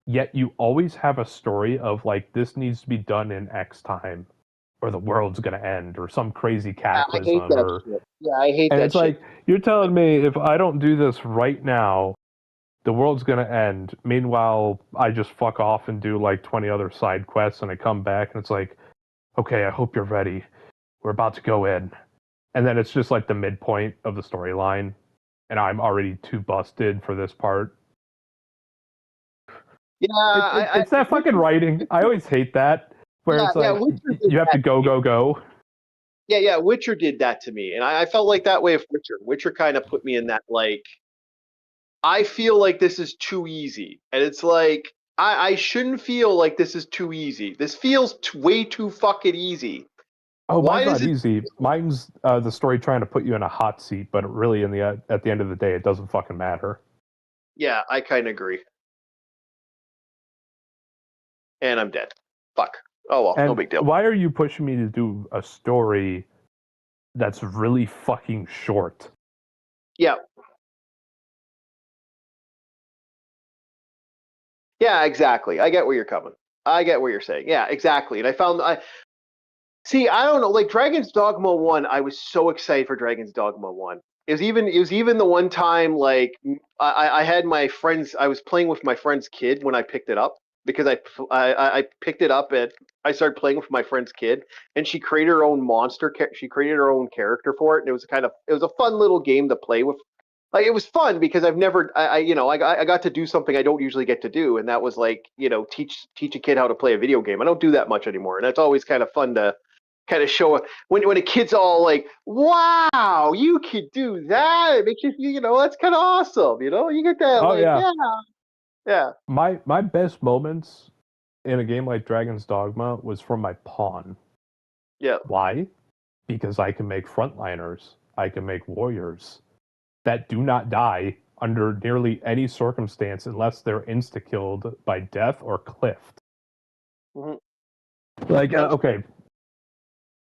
yet you always have a story of like, this needs to be done in X time, or the world's gonna end, or some crazy cataclysm. I hate that shit. Yeah, I hate that shit. And it's like, you're telling me if I don't do this right now, the world's gonna end. Meanwhile, I just fuck off and do like 20 other side quests, and I come back, and it's like, okay, I hope you're ready. We're about to go in. And then it's just like the midpoint of the storyline, and I'm already too busted for this part. Yeah, It's that fucking writing. I always hate that. Where it's yeah. like, Witcher did you have that to go, to me. go, go. Yeah. Witcher did that to me, and I felt like that way of Witcher. Witcher kind of put me in that like I feel like this is too easy, and it's like I shouldn't feel like this is too easy. This feels way too fucking easy. Oh, Why mine's does not it? easy. Mine's the story trying to put you in a hot seat, but really, at the end of the day, it doesn't fucking matter. Yeah, I kind of agree. And I'm dead. Fuck. Oh well, no And big deal. why are you pushing me to do a story that's really fucking short? Yeah, yeah, exactly. I get where you're coming. I get what you're saying. Yeah, exactly. And I found I see. I don't know. Like Dragon's Dogma 1, I was so excited for Dragon's Dogma 1. It was even the one time like I had my friends. I was playing with my friend's kid when I picked it up because I picked it up at I started playing with my friend's kid and she created her own monster. She created her own character for it, and it was a fun little game to play with. Like it was fun because I've never I got to do something I don't usually get to do, and that was like teach a kid how to play a video game. I don't do that much anymore, and that's always kind of fun to kind of show when a kid's all like, "Wow, you could do that!" It makes that's kind of awesome. You get that Oh like, yeah, yeah, yeah, my best moments in a game like Dragon's Dogma was from my pawn. yeah. Why? Because I can make frontliners, I can make warriors that do not die under nearly any circumstance unless they're insta killed by death or cliffed. Mhm. Like, Yep. okay,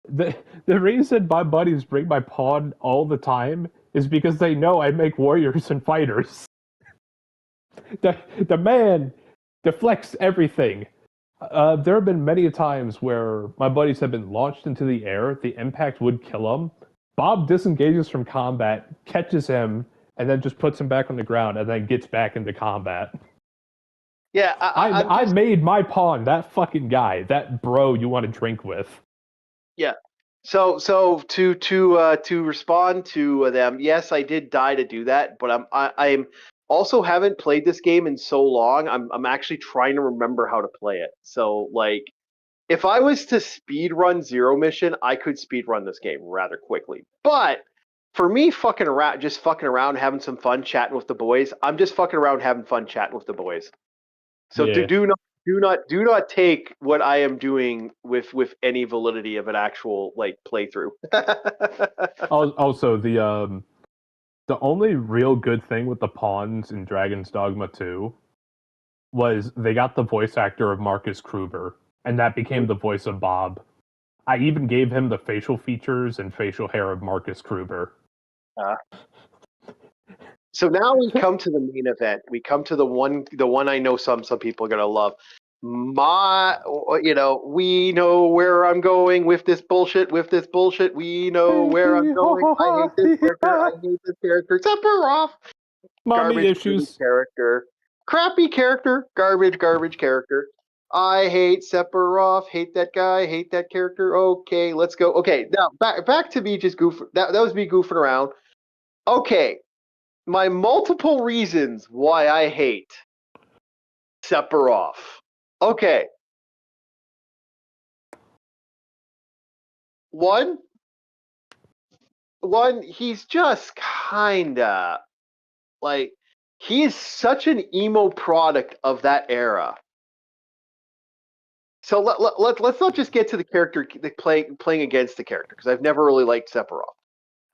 the reason my buddies bring my pawn all the time is because they know I make warriors and fighters. The man deflects everything. There have been many times where my buddies have been launched into the air. The impact would kill them. Bob disengages from combat, catches him, and then just puts him back on the ground, and then gets back into combat. Yeah, I'm I just made my pawn that fucking guy, that bro you want to drink with. yeah. So to respond to them, yes, I did die to do that, but I'm also haven't played this game in so long. I'm actually trying to remember how to play it. So like if I was to speed run Zero Mission, I could speed run this game rather quickly. But for me, just fucking around, having some fun, chatting with the boys. I'm just fucking around, having fun, chatting with the boys. So Yeah. do not take what I am doing with any validity of an actual like playthrough. Also, the only real good thing with the pawns in Dragon's Dogma 2 was they got the voice actor of Marcus Kruber, and that became the voice of Bob. I even gave him the facial features and facial hair of Marcus Kruber. Uh, so now we come to the main event. We come to the one I know some people are gonna love. We know where I'm going with this bullshit. With this bullshit, we know where I'm going. I hate this character. I hate this character. Sephiroth. Mommy Garbage issues. character. Crappy character. Garbage character. I hate Sephiroth. Hate that guy. Hate that character. Okay, let's go. Okay, now back to me just goofing. That was me goofing around. Okay, my multiple reasons why I hate Sephiroth. Okay, one, he's just kinda like he is such an emo product of that era. So let's not just get to the character playing against the character because I've never really liked Sephiroth.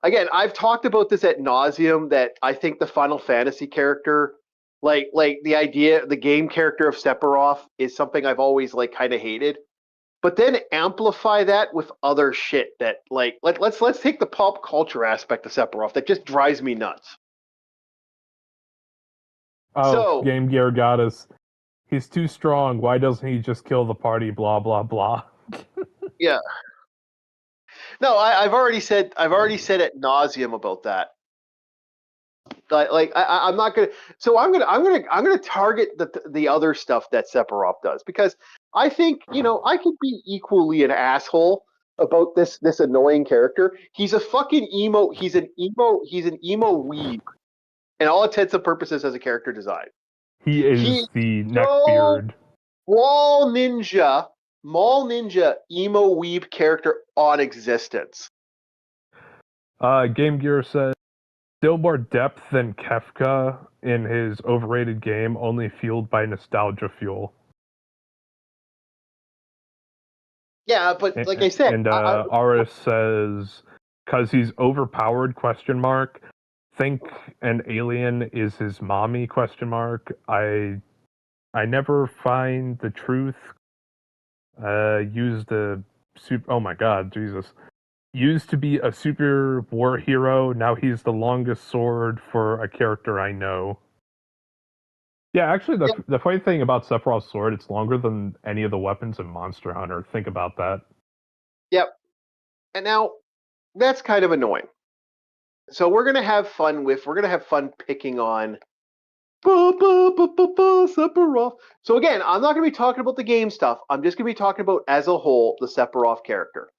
Again, I've talked about this at nauseum that I think the Final Fantasy character, like the game character of Sephiroth, is something I've always like kind of hated. But then amplify that with other shit that let's take the pop culture aspect of Sephiroth that just drives me nuts. Oh, So Game Gear got us. He's too strong. Why doesn't he just kill the party? Blah blah blah. yeah, no, I've already said at nauseum about that. I'm not gonna. So I'm gonna target the other stuff that Sephiroth does because I think I could be equally an asshole about this annoying character. He's a fucking emo. He's an emo. He's an emo weeb, and all intents and purposes as a character design. He is He's the so neckbeard. Mall Ninja, emo weeb character on existence. Game Gear says still more depth than Kefka in his overrated game, only fueled by nostalgia fuel. Yeah, but like I said, And Aris says, "Cause he's overpowered?" ? Think an alien is his mommy ? I never find the truth. Use the super. Oh my god, Jesus! Used to be a super war hero. Now he's the longest sword for a character I know. Yeah, actually, the funny thing about Sephiroth's sword, it's longer than any of the weapons in Monster Hunter. Think about that. Yep. And now that's kind of annoying. So we're gonna have fun picking on Sephiroth. So again, I'm not gonna be talking about the game stuff. I'm just gonna be talking about as a whole the Sephiroth character.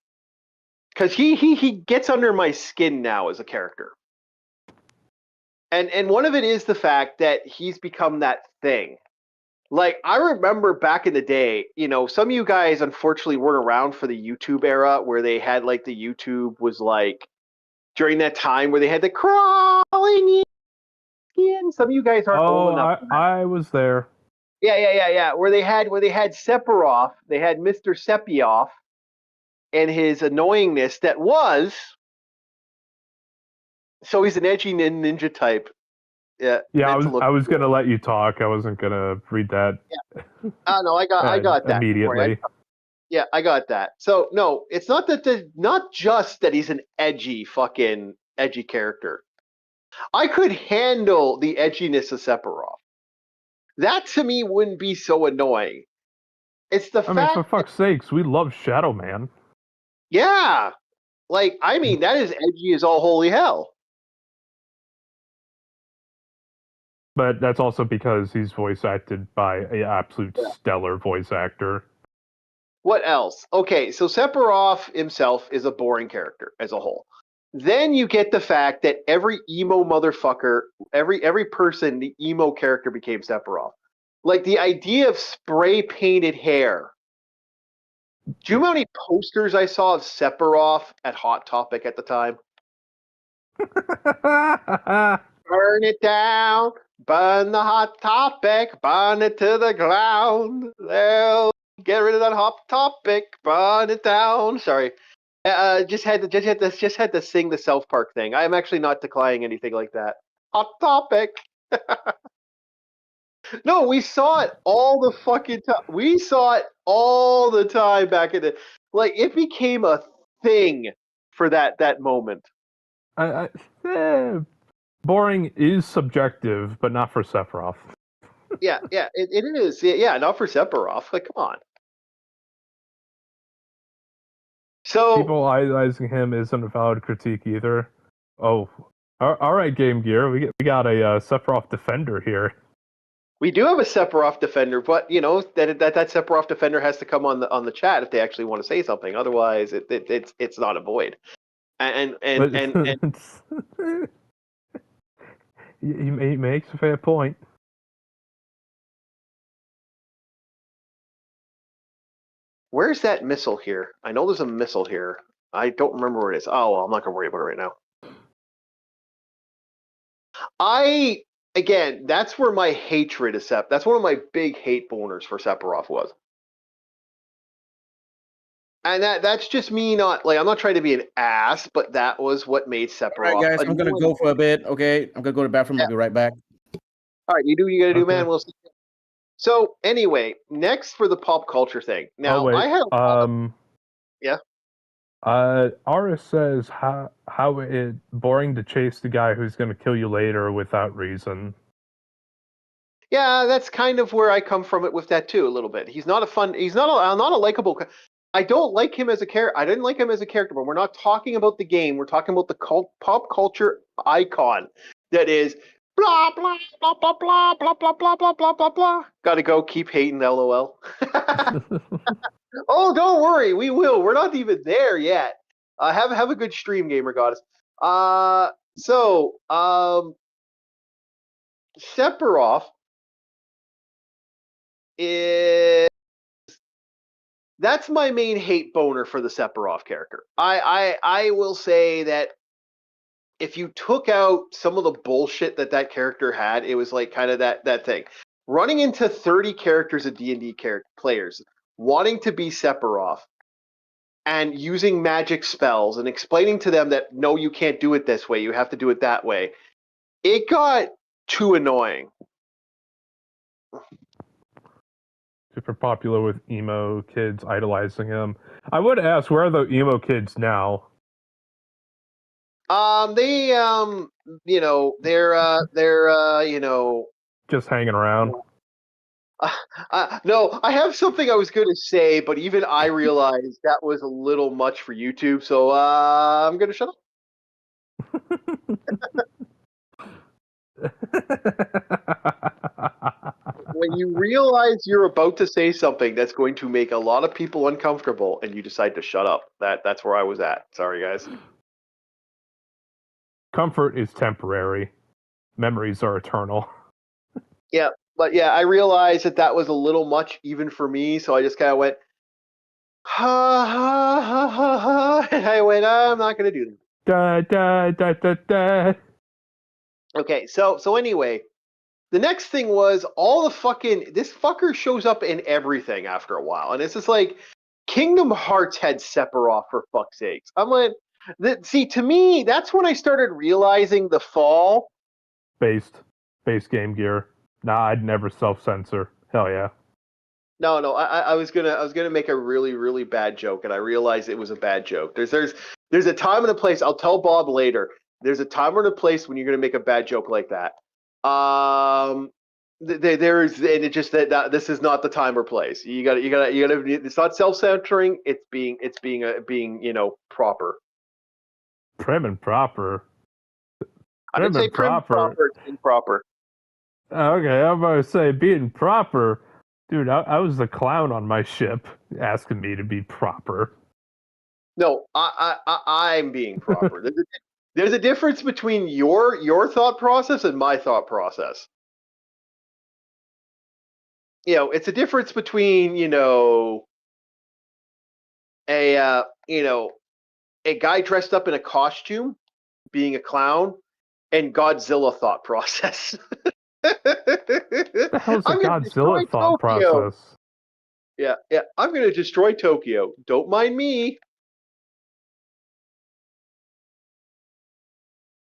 Because he gets under my skin now as a character. And one of it is the fact that he's become that thing. Like, I remember back in the day, some of you guys unfortunately weren't around for the YouTube era where they had like the YouTube was like during that time where they had the crawling in. Some of you guys aren't old enough. I was there. Yeah. Where they had Sephiroth, they had Mr. Sepioff and his annoyingness that was so he's an edgy ninja type. Yeah. I was gonna let you talk. I wasn't gonna read that. Yeah. No, I got that immediately. Yeah, I got that. So no, it's not not just that he's an edgy character. I could handle the edginess of Sephiroth. That to me wouldn't be so annoying. It's the fact. For fuck's sakes, we love Shadow Man. Yeah, that is edgy as all holy hell. But that's also because he's voice acted by an absolute stellar voice actor. What else? Okay, so Sephiroth himself is a boring character as a whole. Then you get the fact that every emo motherfucker, every person, the emo character became Sephiroth. Like the idea of spray painted hair. Do you know how many posters I saw of Sephiroth at Hot Topic at the time? Burn it down, burn the Hot Topic, burn it to the ground. They'll get rid of that Hot Topic, burn it down. Sorry. Just had to sing the South Park thing. I'm actually not declining anything like that. Hot Topic. No, we saw it all the fucking time. We saw it all the time back in the it became a thing for that moment. Boring is subjective, but not for Sephiroth. Yeah, it is. Yeah, not for Sephiroth. Like, come on. So people idolizing him isn't a valid critique either. Oh, all right, Game Gear, we got a Sephiroth defender here. We do have a Sephiroth defender, but that Sephiroth defender has to come on the chat if they actually want to say something. Otherwise, it's not a void. And he makes a fair point. Where's that missile here? I know there's a missile here. I don't remember where it is. Oh, well, I'm not going to worry about it right now. Again, that's where my hatred is set. That's one of my big hate boners for Sephiroth was. And that's just me not, I'm not trying to be an ass, but that was what made Sephiroth. All right, guys, I'm going to go for a bit, okay? I'm going to go to the bathroom. Yeah. I'll be right back. All right, you do what you got to do, man. We'll see. So, anyway, next for the pop culture thing. Now, I have... Yeah? Aris says, how it boring to chase the guy who's going to kill you later without reason. Yeah, that's kind of where I come from it with that, too, a little bit. He's not a likable... I don't like him as a character. I didn't like him as a character, but we're not talking about the game. We're talking about the pop culture icon that is blah, blah, blah, blah, blah, blah, blah, blah, blah, blah, blah, blah. Gotta go. Keep hating, LOL. Oh, don't worry. We will. We're not even there yet. Have a good stream, Gamer Goddess. Sephiroth is that's my main hate boner for the Sephiroth character. I will say that if you took out some of the bullshit that character had, it was like kind of that thing. Running into 30 characters of D&D players wanting to be Sephiroth and using magic spells and explaining to them that no, you can't do it this way, you have to do it that way. It got too annoying. Super popular with emo kids idolizing him. I would ask, where are the emo kids now? They they're Just hanging around. no, I have something I was going to say, but even I realized that was a little much for YouTube, so I'm going to shut up. When you realize you're about to say something that's going to make a lot of people uncomfortable, and you decide to shut up, that's where I was at. Sorry, guys. Comfort is temporary. Memories are eternal. Yeah, but yeah, I realized that was a little much even for me, so I just kind of went, ha ha ha ha ha, and I went, I'm not going to do that. Da da da da da. Okay, so anyway, the next thing was all the fucking this fucker shows up in everything after a while, and it's just like Kingdom Hearts had Sephiroth for fuck's sakes. I'm like, see, to me, that's when I started realizing the fall. Based Game Gear. Nah, I'd never self-censor. Hell yeah. No, I was gonna make a really, really bad joke, and I realized it was a bad joke. There's a time and a place. I'll tell Bob later. There's a time and a place when you're gonna make a bad joke like that. There's and it just that this is not the time or place. You gotta. It's not self-centering. It's being proper. Prim and proper. I didn't say prim and proper. It's improper. Okay, I'm about to say being proper. Dude, I was the clown on my ship asking me to be proper. No, I'm being proper. There's a difference between your thought process and my thought process. It's a difference between a guy dressed up in a costume being a clown and Godzilla thought process. What the hell's a Godzilla thought process? Yeah, I'm going to destroy Tokyo. Don't mind me.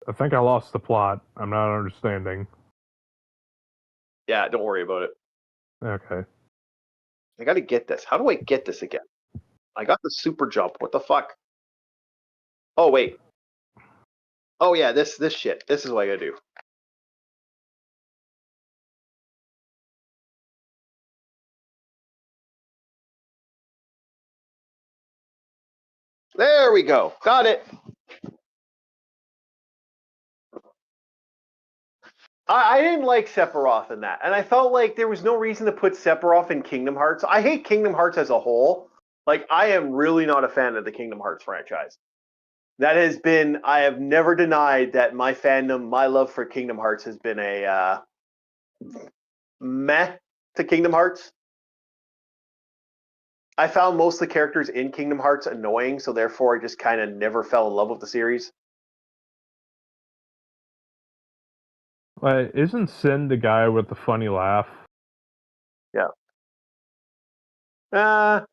I think I lost the plot. I'm not understanding. Yeah, don't worry about it. Okay. I got to get this. How do I get this again? I got the super jump. What the fuck? Oh, wait. Oh, yeah, this shit. This is what I got to do. There we go. Got it. I didn't like Sephiroth in that, and I felt like there was no reason to put Sephiroth in Kingdom Hearts. I hate Kingdom Hearts as a whole. Like, I am really not a fan of the Kingdom Hearts franchise. I have never denied that my fandom, my love for Kingdom Hearts has been a meh to Kingdom Hearts. I found most of the characters in Kingdom Hearts annoying, so therefore I just kind of never fell in love with the series. Wait, isn't Sin the guy with the funny laugh? Yeah. I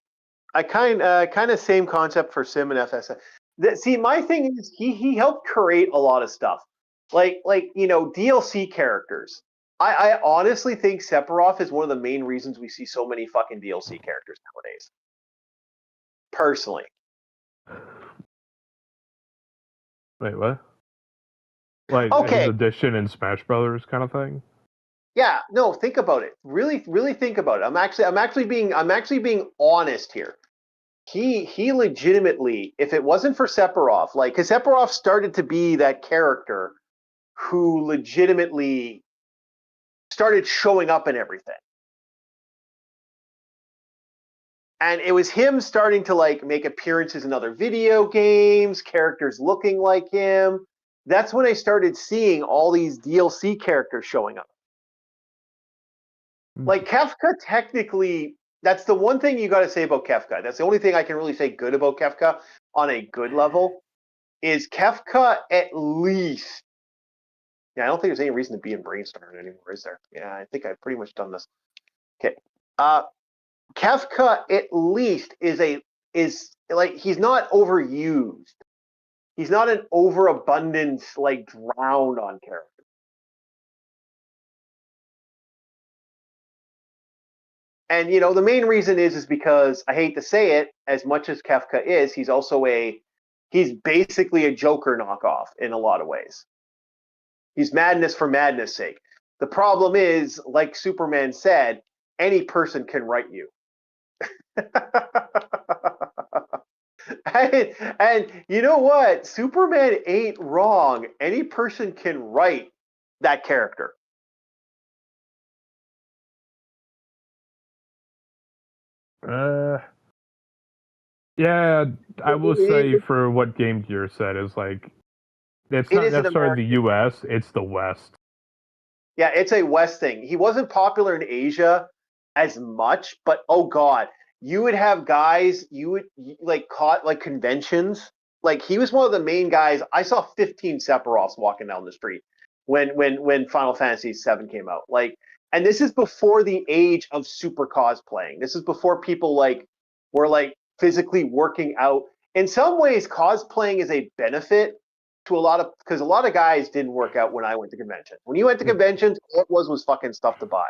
kind of same concept for Sim and FS. See, my thing is he helped create a lot of stuff, like DLC characters. I honestly think Sephiroth is one of the main reasons we see so many fucking DLC characters nowadays. Personally. Wait, what? Like his addition in Smash Brothers kind of thing? Yeah, no, think about it. Really, really think about it. I'm actually being honest here. He legitimately, if it wasn't for Sephiroth, because Sephiroth started to be that character who legitimately started showing up in everything. And it was him starting to make appearances in other video games, characters looking like him. That's when I started seeing all these DLC characters showing up. Like Kefka, technically, that's the one thing you got to say about Kefka. That's the only thing I can really say good about Kefka on a good level. Is Kefka at least? Yeah, I don't think there's any reason to be in Brainstorm anymore, is there? Yeah, I think I've pretty much done this. Okay. Kefka at least is like he's not overused. He's not an overabundance like drowned on character. And the main reason is because I hate to say it, as much as Kefka is, he's basically a Joker knockoff in a lot of ways. He's madness for madness' sake. The problem is, like Superman said, any person can write you. and you know what? Superman ain't wrong. Any person can write that character. Yeah, I will say for what Game Gear said is like, it's not necessarily the U.S., it's the West. Yeah, it's a West thing. He wasn't popular in Asia as much, but oh god, you would have guys like caught like conventions. Like he was one of the main guys. I saw 15 Sephiroths walking down the street when Final Fantasy VII came out. Like, and this is before the age of super cosplaying. This is before people were like physically working out. In some ways, cosplaying is a benefit to because a lot of guys didn't work out when I went to convention. When you went to conventions, all it was fucking stuff to buy.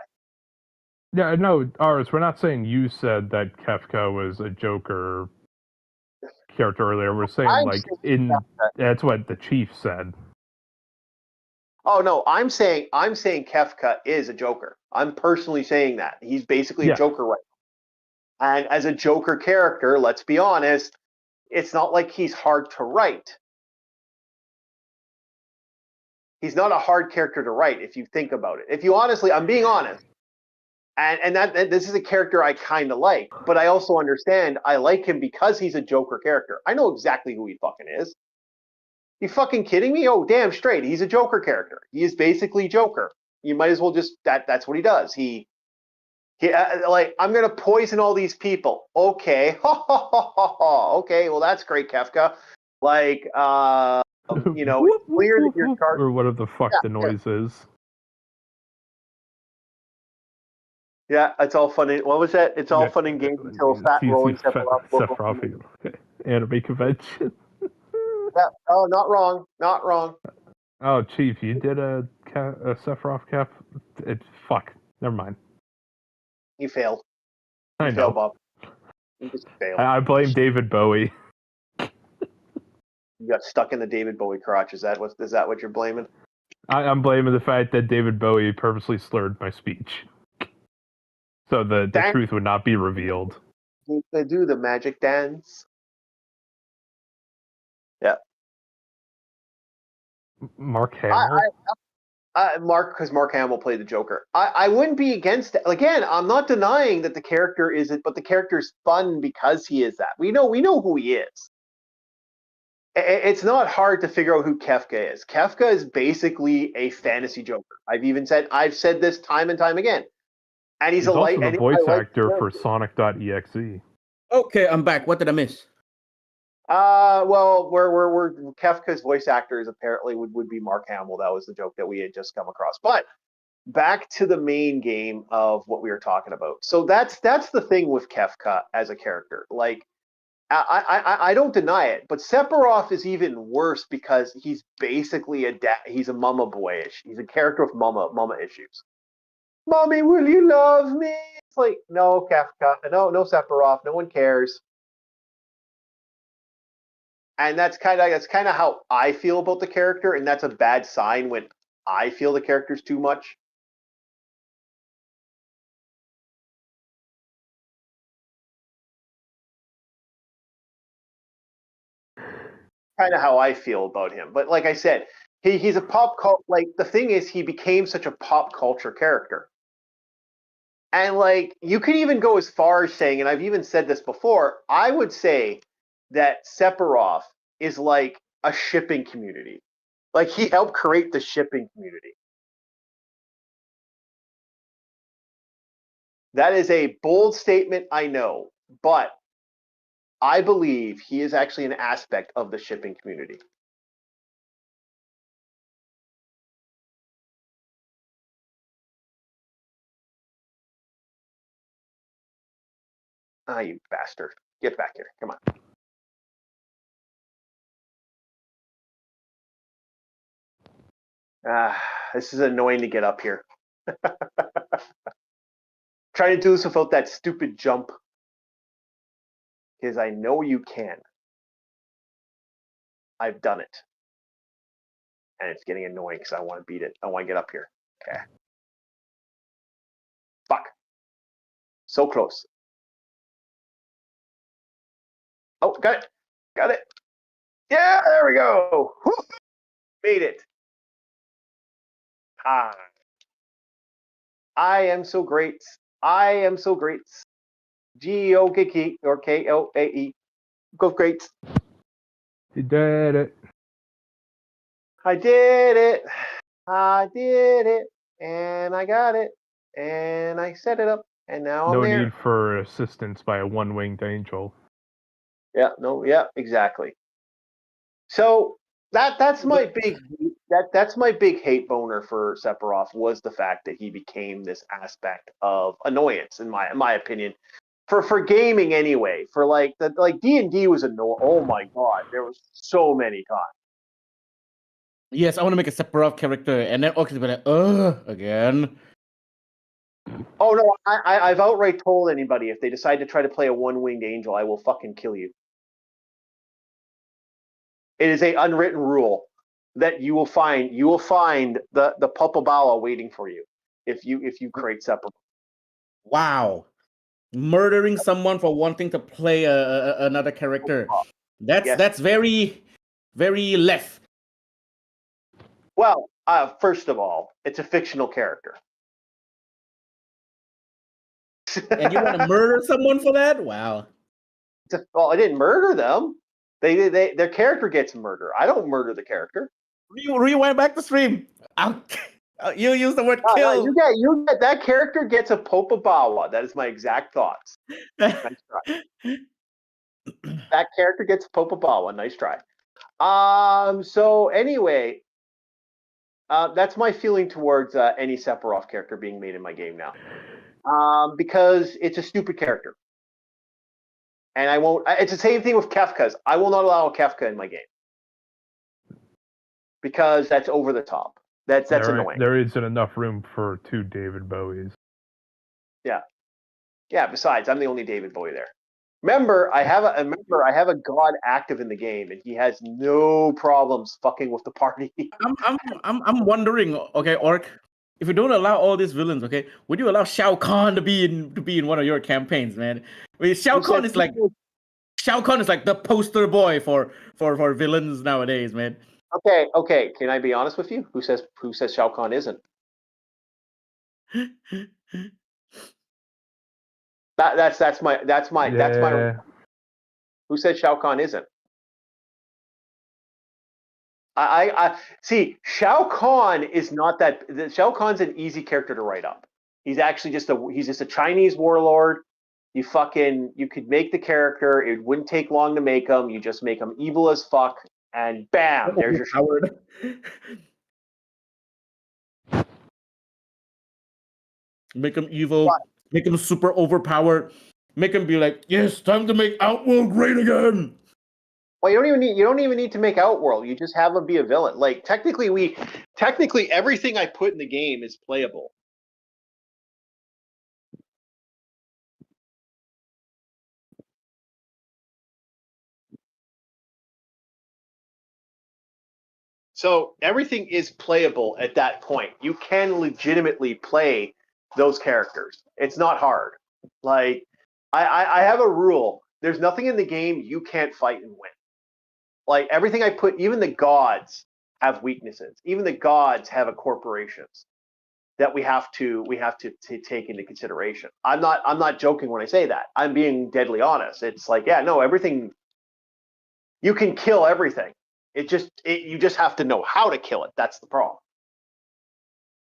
Yeah, no, Ars, we're not saying you said that Kefka was a Joker character earlier. We're saying that's what the chief said. Oh no, I'm saying Kefka is a Joker. I'm personally saying that. He's basically a Joker right now. And as a Joker character, let's be honest, it's not like he's hard to write. He's not a hard character to write if you think about it. If you honestly, I'm being honest. And this is a character I kind of like, but I also understand I like him because he's a Joker character. I know exactly who he fucking is. You fucking kidding me? Oh, damn straight. He's a Joker character. He is basically Joker. You might as well just that's what he does. He like, I'm gonna poison all these people. Okay, okay. Well, that's great, Kefka. Like, clear that your card or whatever the fuck the noise is. Yeah, it's all funny. What was that? It's all fun and games until fat rolling Sephiroth anime convention. Yeah. Oh, not wrong. Not wrong. Oh, Chief, you did a Sephiroth cap. Fuck. Never mind. You failed. I know. Failed, Bob. You just failed. I blame David Bowie. You got stuck in the David Bowie crotch. Is that what you're blaming? I'm blaming the fact that David Bowie purposely slurred my speech, so the truth would not be revealed. They do the magic dance. Yeah. Mark Hamill. Because Mark Hamill played the Joker. I wouldn't be against it. Again, I'm not denying that the character isn't, but the character's fun because he is that. We know who he is. It's not hard to figure out who Kefka is. Kefka is basically a fantasy Joker. I've said this time and time again. And he's also the voice actor for Sonic.exe. Okay, I'm back. What did I miss? Well, we're Kefka's voice actors apparently would be Mark Hamill. That was the joke that we had just come across. But back to the main game of what we were talking about. So that's the thing with Kefka as a character. Like, I don't deny it, but Sephiroth is even worse because he's basically he's a mama boyish. He's a character with mama issues. Mommy, will you love me? It's like, no, Kefka, no Sephiroth, no one cares. And that's kind of how I feel about the character, and that's a bad sign when I feel the character's too much. Kind of how I feel about him. But like I said, he's a pop cult. Like, the thing is, he became such a pop culture character. And like, you could even go as far as saying, and I've even said this before, I would say that Sephiroth is like a shipping community. Like, he helped create the shipping community. That is a bold statement, I know, but I believe he is actually an aspect of the shipping community. Ah, you bastard. Get back here. Come on. This is annoying to get up here. Trying to do this without that stupid jump. Because I know you can. I've done it. And it's getting annoying because I want to beat it. I want to get up here. Okay. Fuck. So close. Oh, got it. Got it. Yeah, there we go. Woo! Made it. Ah. I am so great. I am so great. G-O-K-K or K-O-A-E. Go great. You did it. I did it. I did it. And I got it. And I set it up. And now I'm No there. need for assistance by a one-winged angel. Yeah, no, yeah, exactly. So that's my big that's my big hate boner for Sephiroth was the fact that he became this aspect of annoyance in my opinion. For gaming anyway, for like D&D was annoying. Oh my god, there was so many times. Yes, I want to make a Sephiroth character, and then Orc is like, again. Oh no, I've outright told anybody if they decide to try to play a one-winged angel, I will fucking kill you. It is a unwritten rule that you will find the Pulpabala waiting for you if you create Sephiroth. Wow. Murdering someone for wanting to play another character. That's very, very left. Well, first of all, it's a fictional character. And you want to murder someone for that? Wow. Well, I didn't murder them. Their character gets murdered. I don't murder the character. Rewind back the stream. You use the word kill. You get that character gets a Popabawa. That is my exact thoughts. Nice try. That character gets a Popabawa. Nice try. So anyway, that's my feeling towards any Sephiroth character being made in my game now. Because it's a stupid character. And I won't. It's the same thing with Kefka's. I will not allow a Kefka in my game because that's over the top. That's annoying. There isn't enough room for 2 David Bowies. Yeah. Besides, I'm the only David Bowie there. Remember, I have a god active in the game, and he has no problems fucking with the party. I'm wondering. Okay, Orc, if you don't allow all these villains, okay, would you allow Shao Kahn to be in one of your campaigns, man? I mean, Shao Kahn is like the poster boy for villains nowadays, man. Okay. Can I be honest with you? Who says Shao Kahn isn't? That's my. Who says Shao Kahn isn't? I see. Shao Kahn is not that. Shao Kahn's an easy character to write up. He's actually just a Chinese warlord. You could make the character. It wouldn't take long to make him. You just make him evil as fuck, and bam, there's your Howard. Make him evil. What? Make him super overpowered. Make him be like, yes, time to make Outworld great again. Well, you don't even need to make Outworld. You just have him be a villain. Like technically everything I put in the game is playable. So everything is playable at that point. You can legitimately play those characters. It's not hard. Like I have a rule. There's nothing in the game you can't fight and win. Like everything I put, even the gods have weaknesses. Even the gods have corporations that we have to take into consideration. I'm not joking when I say that. I'm being deadly honest. It's like, yeah, no, everything. You can kill everything. You just have to know how to kill it. That's the problem.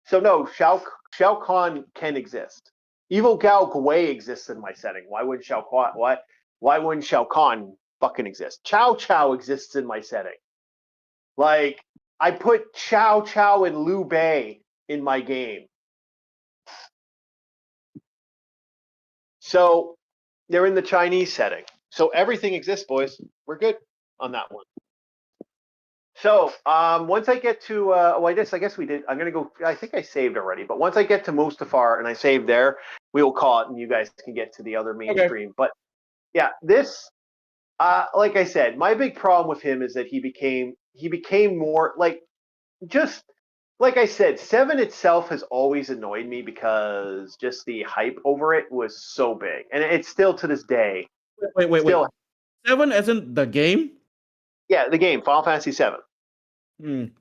So no, Shao Kahn can exist. Evil Gao Gui exists in my setting. Why wouldn't why wouldn't Shao Kahn fucking exist? Chow Chow exists in my setting. Like, I put Chow Chow and Liu Bei in my game. So they're in the Chinese setting. So everything exists, boys. We're good on that one. So once I get to, well, I guess we did. I'm gonna go. I think I saved already, but once I get to Mustafar and I save there, we will call it, and you guys can get to the other mainstream. But yeah, this, like I said, my big problem with him is that he became more like, just like I said, 7 itself has always annoyed me because just the hype over it was so big, and it's still to this day. Wait. Still, 7 isn't the game? yeah, the game Final Fantasy 7. I'm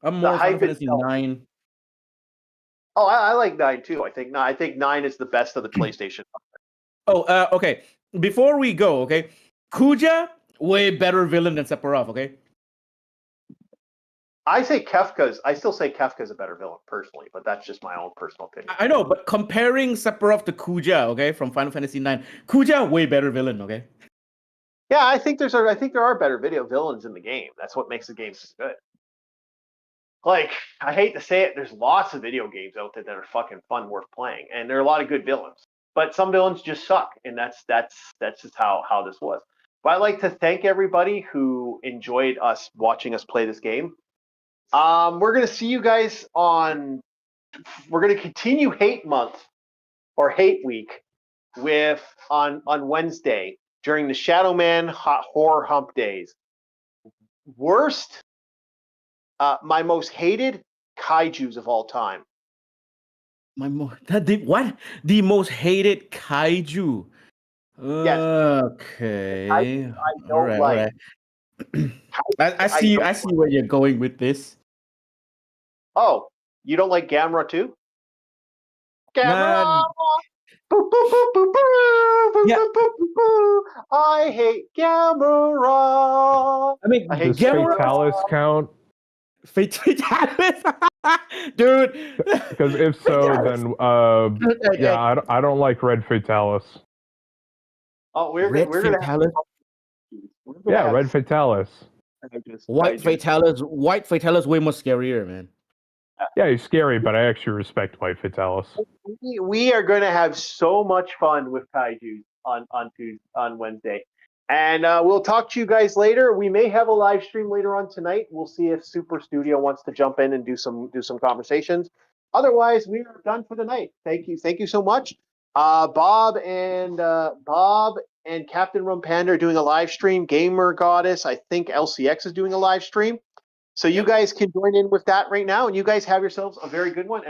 more The Final hype Fantasy itself. 9. Oh, I like 9 too. I think 9 is the best of the PlayStation. Oh, okay. Before we go, okay, Kuja, way better villain than Sephiroth, okay? I still say Kefka's a better villain personally, but that's just my own personal opinion. I know, but comparing Sephiroth to Kuja, okay, from Final Fantasy 9, Kuja, way better villain, okay? Yeah, I think there are better video villains in the game. That's what makes the game so good. Like, I hate to say it, there's lots of video games out there that are fucking fun, worth playing, and there are a lot of good villains. But some villains just suck, and that's just how this was. But I'd like to thank everybody who enjoyed watching us play this game. We're gonna see you guys on. We're gonna continue Hate Month or Hate Week on Wednesday during the Shadow Man Horror Hump Days. Worst, my most hated kaijus of all time. The most hated kaiju? Yes. Okay. I don't all right. like. I see where you're going with this. Oh, you don't like Gamera too? Gamera! Boo, boo, boo, boo, boo, Yeah. boo, boo, boo, boo. I hate Gamera. I mean, I hate Does Gamera. Fatalis count? Fatalis, dude. Because if so, then yeah, I don't like Red Fatalis. Oh, we're Red gonna Fatalis. Yeah, Red Fatalis. White Fatalis. White Fatalis way more scarier, man. Yeah, he's scary, but I actually respect White Fatalis. We are going to have so much fun with kaiju on Wednesday, and we'll talk to you guys later. We may have a live stream later on tonight. We'll see if Super Studio wants to jump in and do some conversations. Otherwise, we are done for the night. Thank you so much. Bob and Captain Rumpanda are doing a live stream. Gamer Goddess, I think LCX is doing a live stream. So you guys can join in with that right now, and you guys have yourselves a very good one.